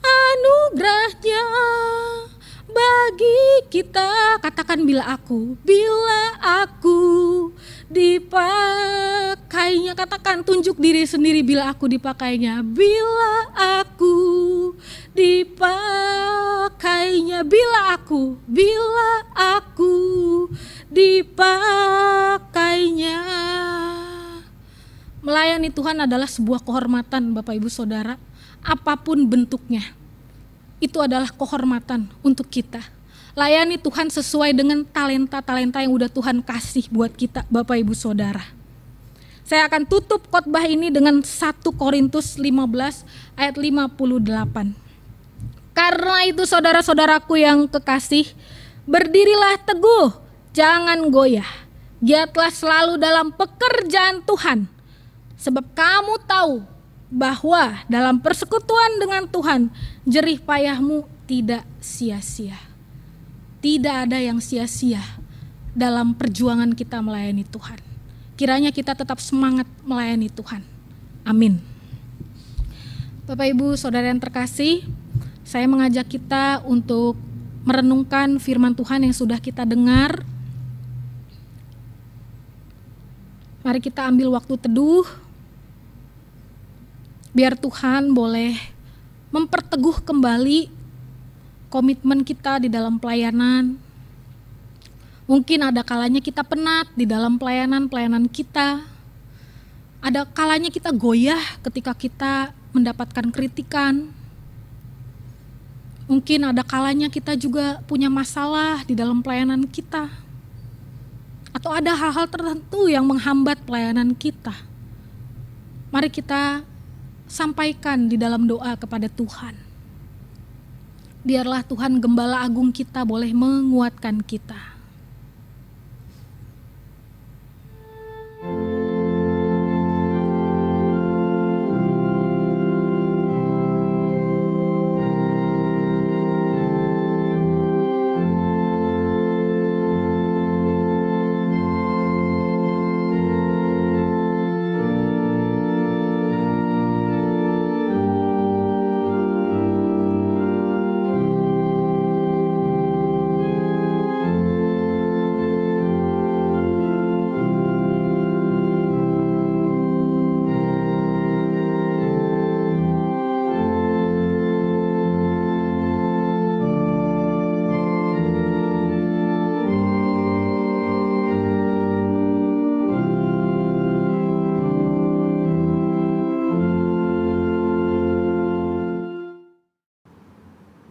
anugerahnya bagi kita. Katakan bila aku dipakainya. Katakan, tunjuk diri sendiri bila aku dipakainya. Bila aku dipakainya, bila aku dipakainya. Melayani Tuhan adalah sebuah kehormatan, Bapak Ibu Saudara, apapun bentuknya. Itu adalah kehormatan untuk kita. Layani Tuhan sesuai dengan talenta-talenta yang udah Tuhan kasih buat kita, Bapak Ibu Saudara. Saya akan tutup khotbah ini dengan 1 Korintus 15 ayat 58. Karena itu saudara-saudaraku yang kekasih, berdirilah teguh, jangan goyah. Giatlah selalu dalam pekerjaan Tuhan. Sebab kamu tahu bahwa dalam persekutuan dengan Tuhan, jerih payahmu tidak sia-sia. Tidak ada yang sia-sia dalam perjuangan kita melayani Tuhan. Kiranya kita tetap semangat melayani Tuhan. Amin. Bapak Ibu Saudara yang terkasih, saya mengajak kita untuk merenungkan firman Tuhan yang sudah kita dengar. Mari kita ambil waktu teduh, biar Tuhan boleh memperteguh kembali komitmen kita di dalam pelayanan. Mungkin ada kalanya kita penat di dalam pelayanan kita. Ada kalanya kita goyah ketika kita mendapatkan kritikan. Mungkin ada kalanya kita juga punya masalah di dalam pelayanan kita. Atau ada hal-hal tertentu yang menghambat pelayanan kita. Mari kita sampaikan di dalam doa kepada Tuhan. Biarlah Tuhan Gembala Agung kita boleh menguatkan kita.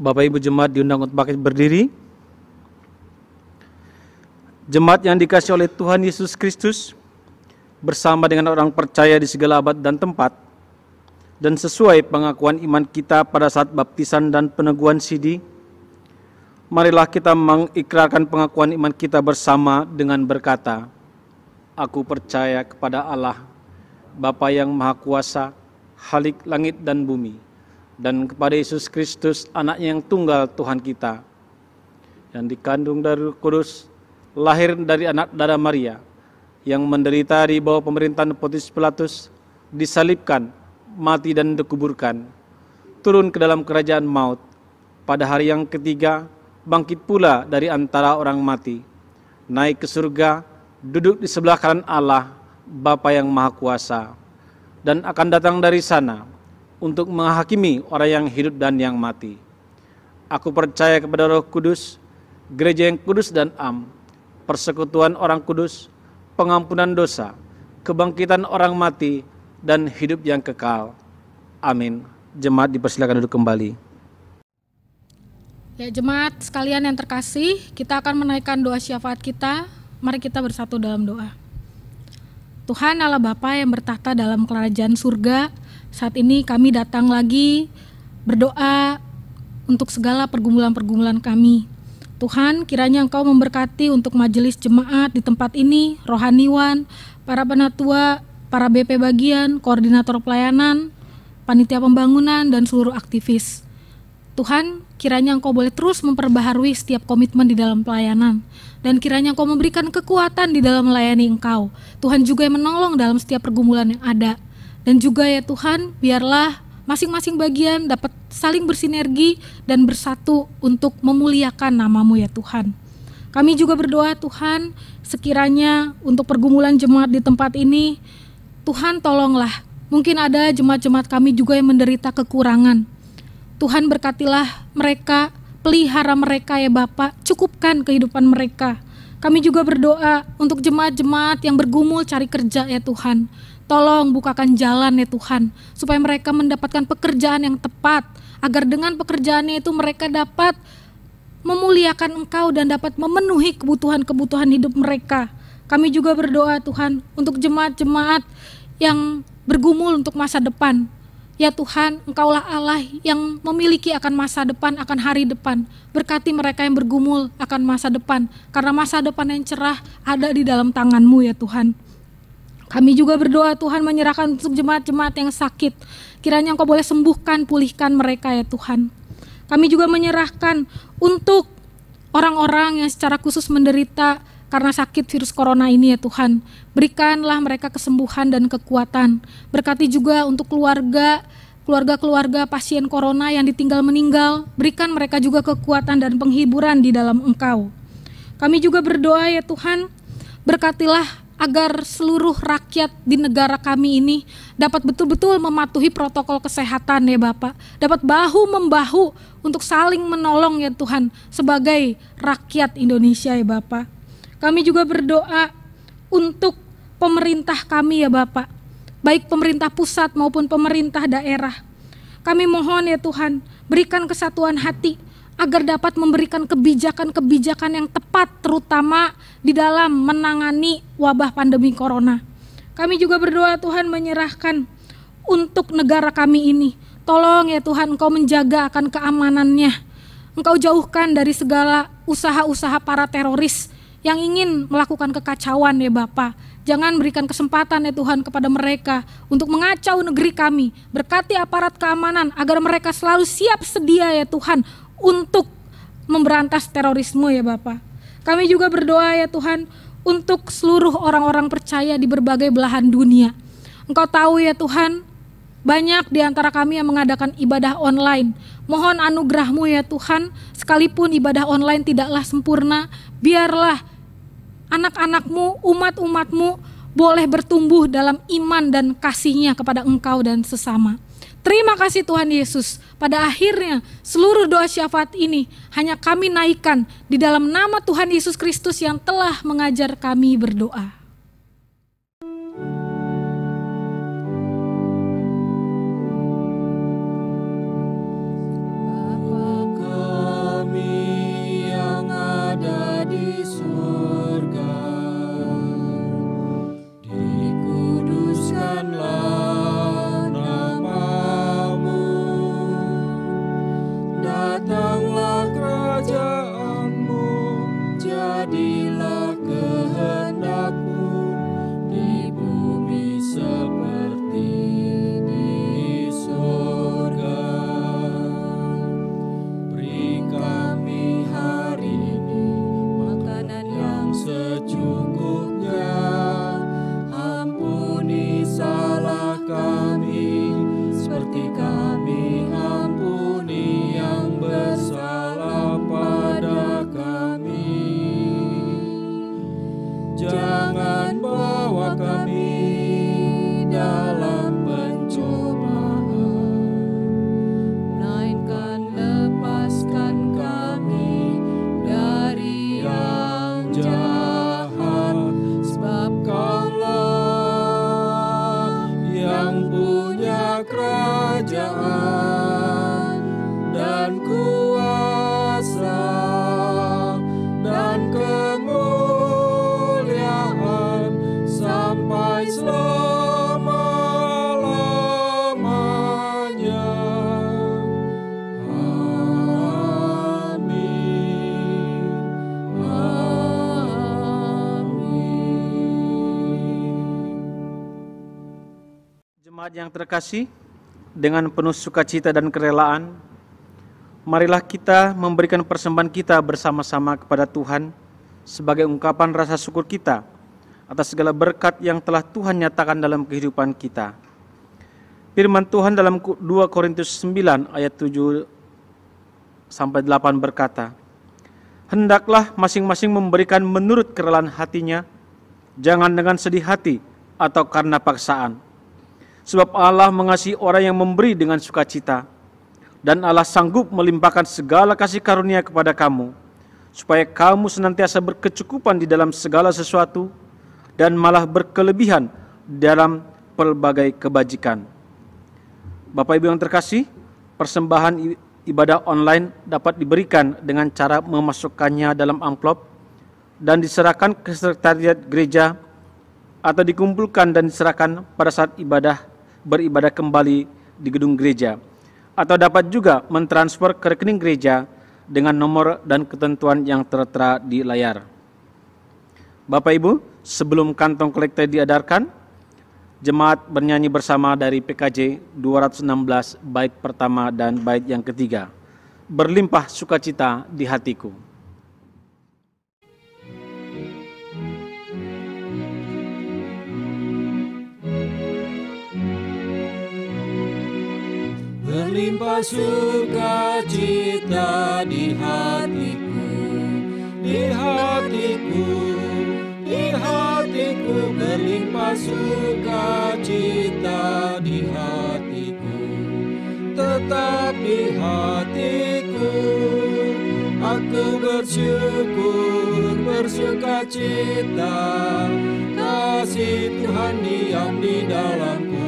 Bapak Ibu jemaat diundang untuk bangkit berdiri. Jemaat yang dikasihi oleh Tuhan Yesus Kristus, bersama dengan orang percaya di segala abad dan tempat, dan sesuai pengakuan iman kita pada saat baptisan dan peneguhan sidi, marilah kita mengikrarkan pengakuan iman kita bersama dengan berkata, Aku percaya kepada Allah, Bapa yang Maha Kuasa, Khalik langit dan bumi, dan kepada Yesus Kristus, Anaknya yang tunggal Tuhan kita, yang dikandung dari Roh Kudus, lahir dari anak darah Maria, yang menderita di bawah pemerintahan Pontius Pilatus, disalibkan, mati dan dikuburkan, turun ke dalam kerajaan maut, pada hari yang ketiga bangkit pula dari antara orang mati, naik ke surga, duduk di sebelah kanan Allah, Bapa yang Maha Kuasa, dan akan datang dari sana untuk menghakimi orang yang hidup dan yang mati. Aku percaya kepada Roh Kudus, gereja yang kudus dan am, persekutuan orang kudus, pengampunan dosa, kebangkitan orang mati, dan hidup yang kekal. Amin. Jemaat dipersilakan duduk kembali. Ya, jemaat sekalian yang terkasih, kita akan menaikkan doa syafaat kita. Mari kita bersatu dalam doa. Tuhan Allah Bapa yang bertahta dalam kerajaan surga, saat ini kami datang lagi berdoa untuk segala pergumulan-pergumulan kami. Tuhan, kiranya Engkau memberkati untuk majelis jemaat di tempat ini, rohaniwan, para penatua, para BP bagian, koordinator pelayanan, panitia pembangunan, dan seluruh aktivis. Tuhan, kiranya Engkau boleh terus memperbaharui setiap komitmen di dalam pelayanan, dan kiranya Engkau memberikan kekuatan di dalam melayani Engkau. Tuhan juga yang menolong dalam setiap pergumulan yang ada. Dan juga ya Tuhan, biarlah masing-masing bagian dapat saling bersinergi dan bersatu untuk memuliakan nama-Mu ya Tuhan. Kami juga berdoa Tuhan, sekiranya untuk pergumulan jemaat di tempat ini, Tuhan tolonglah. Mungkin ada jemaat-jemaat kami juga yang menderita kekurangan. Tuhan berkatilah mereka, pelihara mereka ya Bapa, cukupkan kehidupan mereka. Kami juga berdoa untuk jemaat-jemaat yang bergumul cari kerja ya Tuhan. Tolong bukakan jalan ya Tuhan, supaya mereka mendapatkan pekerjaan yang tepat, agar dengan pekerjaannya itu mereka dapat memuliakan Engkau dan dapat memenuhi kebutuhan-kebutuhan hidup mereka. Kami juga berdoa Tuhan untuk jemaat-jemaat yang bergumul untuk masa depan. Ya Tuhan, Engkaulah Allah yang memiliki akan masa depan, akan hari depan. Berkati mereka yang bergumul akan masa depan, karena masa depan yang cerah ada di dalam tangan-Mu ya Tuhan. Kami juga berdoa Tuhan menyerahkan untuk jemaat-jemaat yang sakit. Kiranya Engkau boleh sembuhkan, pulihkan mereka ya Tuhan. Kami juga menyerahkan untuk orang-orang yang secara khusus menderita karena sakit virus corona ini ya Tuhan. Berikanlah mereka kesembuhan dan kekuatan. Berkati juga untuk keluarga pasien corona yang ditinggal meninggal. Berikan mereka juga kekuatan dan penghiburan di dalam Engkau. Kami juga berdoa ya Tuhan, berkatilah agar seluruh rakyat di negara kami ini dapat betul-betul mematuhi protokol kesehatan ya Bapak, dapat bahu-membahu untuk saling menolong ya Tuhan sebagai rakyat Indonesia ya Bapak. Kami juga berdoa untuk pemerintah kami ya Bapak, baik pemerintah pusat maupun pemerintah daerah. Kami mohon ya Tuhan, berikan kesatuan hati agar dapat memberikan kebijakan-kebijakan yang tepat, terutama di dalam menangani wabah pandemi corona. Kami juga berdoa Tuhan menyerahkan untuk negara kami ini. Tolong ya Tuhan Engkau menjaga akan keamanannya. Engkau jauhkan dari segala usaha-usaha para teroris yang ingin melakukan kekacauan ya Bapa. Jangan berikan kesempatan ya Tuhan kepada mereka untuk mengacau negeri kami. Berkati aparat keamanan agar mereka selalu siap sedia ya Tuhan untuk memberantas terorisme ya Bapa. Kami juga berdoa ya Tuhan untuk seluruh orang-orang percaya di berbagai belahan dunia. Engkau tahu ya Tuhan, banyak di antara kami yang mengadakan ibadah online. Mohon anugerah-Mu ya Tuhan, sekalipun ibadah online tidaklah sempurna, biarlah anak-anak-Mu, umat-umat-Mu boleh bertumbuh dalam iman dan kasih-Nya kepada Engkau dan sesama. Terima kasih Tuhan Yesus. Pada akhirnya seluruh doa syafaat ini hanya kami naikkan di dalam nama Tuhan Yesus Kristus yang telah mengajar kami berdoa. Apakah Jemaat yang terkasih, dengan penuh sukacita dan kerelaan, marilah kita memberikan persembahan kita bersama-sama kepada Tuhan sebagai ungkapan rasa syukur kita atas segala berkat yang telah Tuhan nyatakan dalam kehidupan kita. Firman Tuhan dalam 2 Korintus 9 ayat 7-8 berkata, "Hendaklah masing-masing memberikan menurut kerelaan hatinya, jangan dengan sedih hati atau karena paksaan. Sebab Allah mengasihi orang yang memberi dengan sukacita, dan Allah sanggup melimpahkan segala kasih karunia kepada kamu, supaya kamu senantiasa berkecukupan di dalam segala sesuatu, dan malah berkelebihan dalam pelbagai kebajikan." Bapak Ibu yang terkasih, persembahan ibadah online dapat diberikan dengan cara memasukkannya dalam amplop dan diserahkan ke sekretariat gereja, atau dikumpulkan dan diserahkan pada saat beribadah kembali di gedung gereja, atau dapat juga mentransfer ke rekening gereja dengan nomor dan ketentuan yang tertera di layar. Bapak Ibu, sebelum kantong kolektor diedarkan, jemaat bernyanyi bersama dari PKJ 216 bait pertama dan bait yang ketiga, "Berlimpah sukacita di hatiku." Berlimpah sukacita di hatiku, di hatiku, di hatiku. Berlimpah sukacita di hatiku, tetap di hatiku. Aku bersyukur, bersukacita, kasih Tuhan diam di dalamku.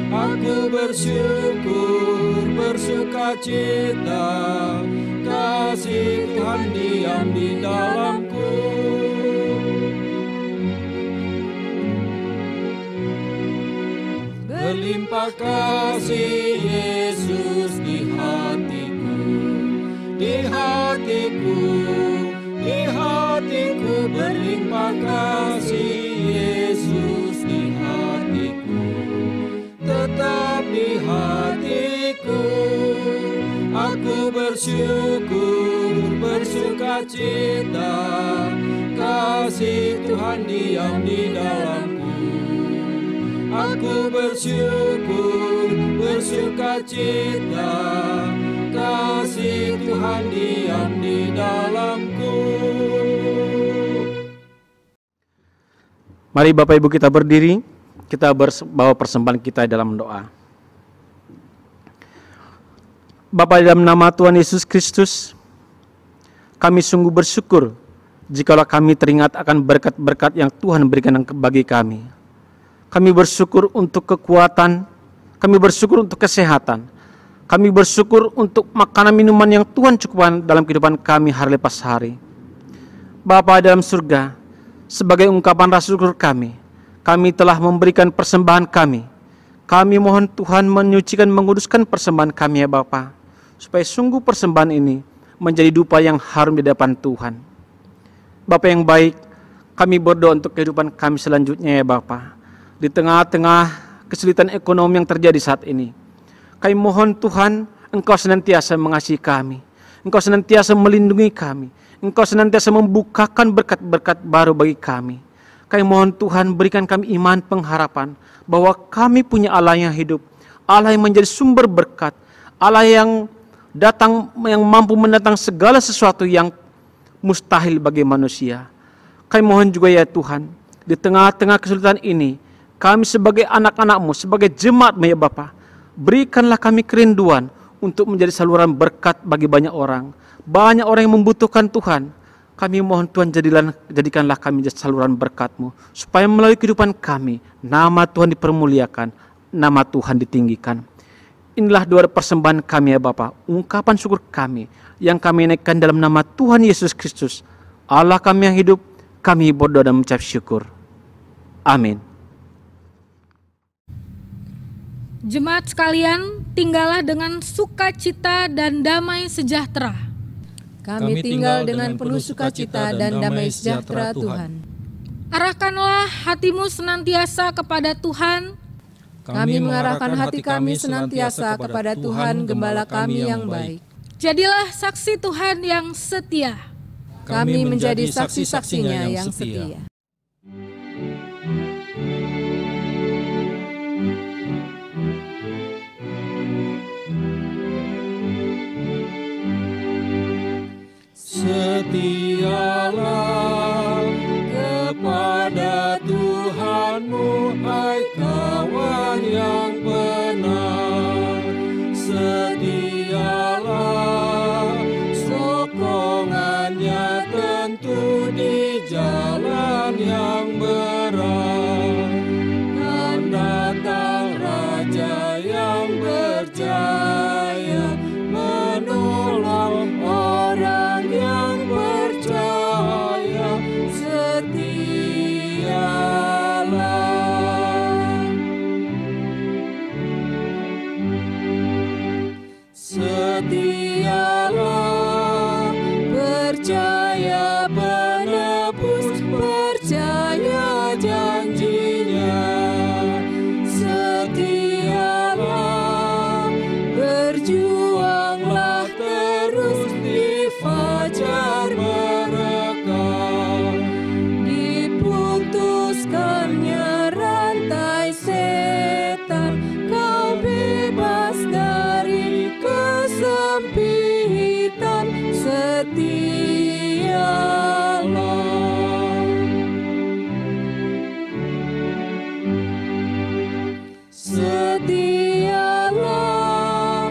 Aku bersyukur, bersukacita, kasih Tuhan diam di dalamku. Berlimpah kasih Yesus di hatiku, di hatiku, di hatiku. Berlimpah kasih Yesus di hatiku, tetap di hatiku. Aku bersyukur, bersukacita, kasih Tuhan diam di dalamku. Aku bersyukur, bersukacita, kasih Tuhan diam di dalamku. Mari Bapak Ibu kita berdiri, kita bawa persembahan kita dalam doa. Bapa, dalam nama Tuhan Yesus Kristus, kami sungguh bersyukur jikalau kami teringat akan berkat-berkat yang Tuhan berikan bagi kami. Kami bersyukur untuk kekuatan, kami bersyukur untuk kesehatan, kami bersyukur untuk makanan minuman yang Tuhan cukupkan dalam kehidupan kami hari lepas hari. Bapa dalam surga, sebagai ungkapan rasa syukur kami telah memberikan persembahan kami. Kami mohon Tuhan menyucikan, menguduskan persembahan kami ya Bapa, supaya sungguh persembahan ini menjadi dupa yang harum di hadapan Tuhan. Bapa yang baik, kami berdoa untuk kehidupan kami selanjutnya ya Bapa. Di tengah-tengah kesulitan ekonomi yang terjadi saat ini, kami mohon Tuhan, Engkau senantiasa mengasihi kami, Engkau senantiasa melindungi kami, Engkau senantiasa membukakan berkat-berkat baru bagi kami. Kami mohon Tuhan, berikan kami iman pengharapan bahwa kami punya Allah yang hidup, Allah yang menjadi sumber berkat, Allah yang mampu mendatang segala sesuatu yang mustahil bagi manusia. Kami mohon juga ya Tuhan, di tengah-tengah kesulitan ini, kami sebagai anak-anak-Mu, sebagai jemaat-Mu ya Bapa, berikanlah kami kerinduan untuk menjadi saluran berkat bagi banyak orang. Banyak orang yang membutuhkan Tuhan. Kami mohon Tuhan, jadikanlah kami jadi saluran berkat-Mu, supaya melalui kehidupan kami, nama Tuhan dipermuliakan, nama Tuhan ditinggikan. Inilah doa persembahan kami ya Bapa, ungkapan syukur kami yang kami naikkan dalam nama Tuhan Yesus Kristus, Allah kami yang hidup. Kami berdoa dan mengucap syukur. Amin. Jemaat sekalian, tinggallah dengan sukacita dan damai sejahtera. Kami tinggal dengan penuh sukacita dan damai sejahtera Tuhan. Arahkanlah hatimu senantiasa kepada Tuhan. Kami mengarahkan hati kami senantiasa kepada Tuhan Gembala kami yang baik. Jadilah saksi Tuhan yang setia. Kami menjadi saksi-saksinya yang setia. Setialah kepada Tuhanmu, hai kawan yang benar. Setialah, sokongannya tentu di jalan yang berat. Dan datang Raja yang berjaya, menolong orang yang percaya. Setialah, percaya penebus, percaya janjinya. Setialah, berjuanglah terus di fajar merekah. Diputuskannya rantai setan, kau bebas dari kesempitan. Setialah,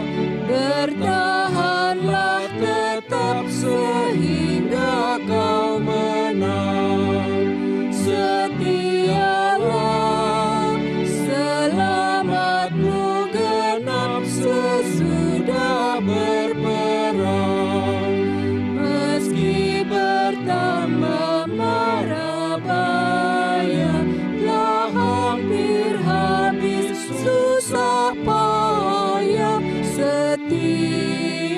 bertahanlah tetap sehingga kau menang. Setialah, selamatmu genap sesudah berperang. Meski bertambah mara bahaya, telah hampir habis susah payah. Setialah,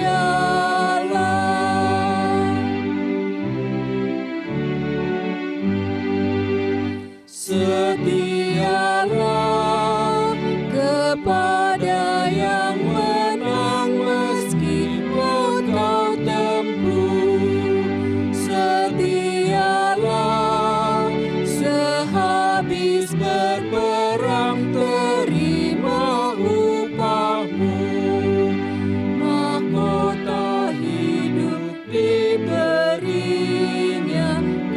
setialah kepada yang menang meskipun kau tempuh. Setialah, sehabis berperang terima upahmu. Mahkota hidup diberinya,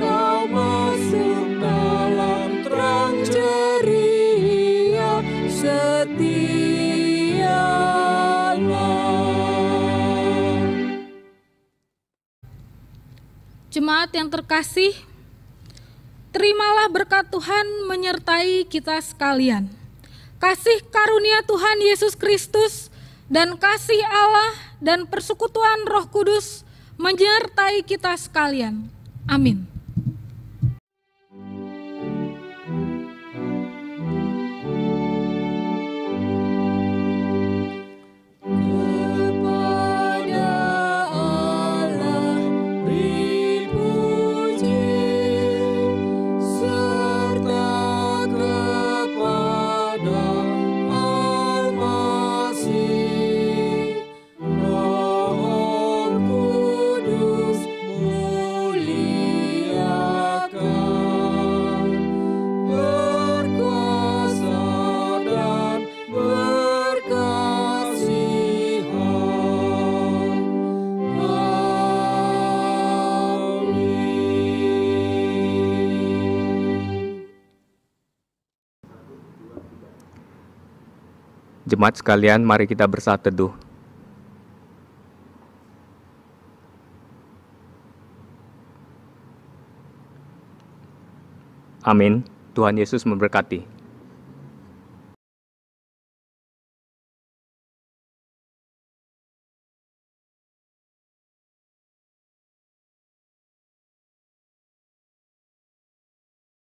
kau masuk dalam terang ceria. Setialah. Jemaat yang terkasih, terimalah berkat Tuhan menyertai kita sekalian. Kasih karunia Tuhan Yesus Kristus dan kasih Allah dan persekutuan Roh Kudus menyertai kita sekalian. Amin. Kepada Allah beri puji, serta kepada Al-Masih, Roh Kudus muliakan, berkuasa dan berkasihan. Amin. Jemaat sekalian, mari kita bersaat teduh. Amin. Tuhan Yesus memberkati.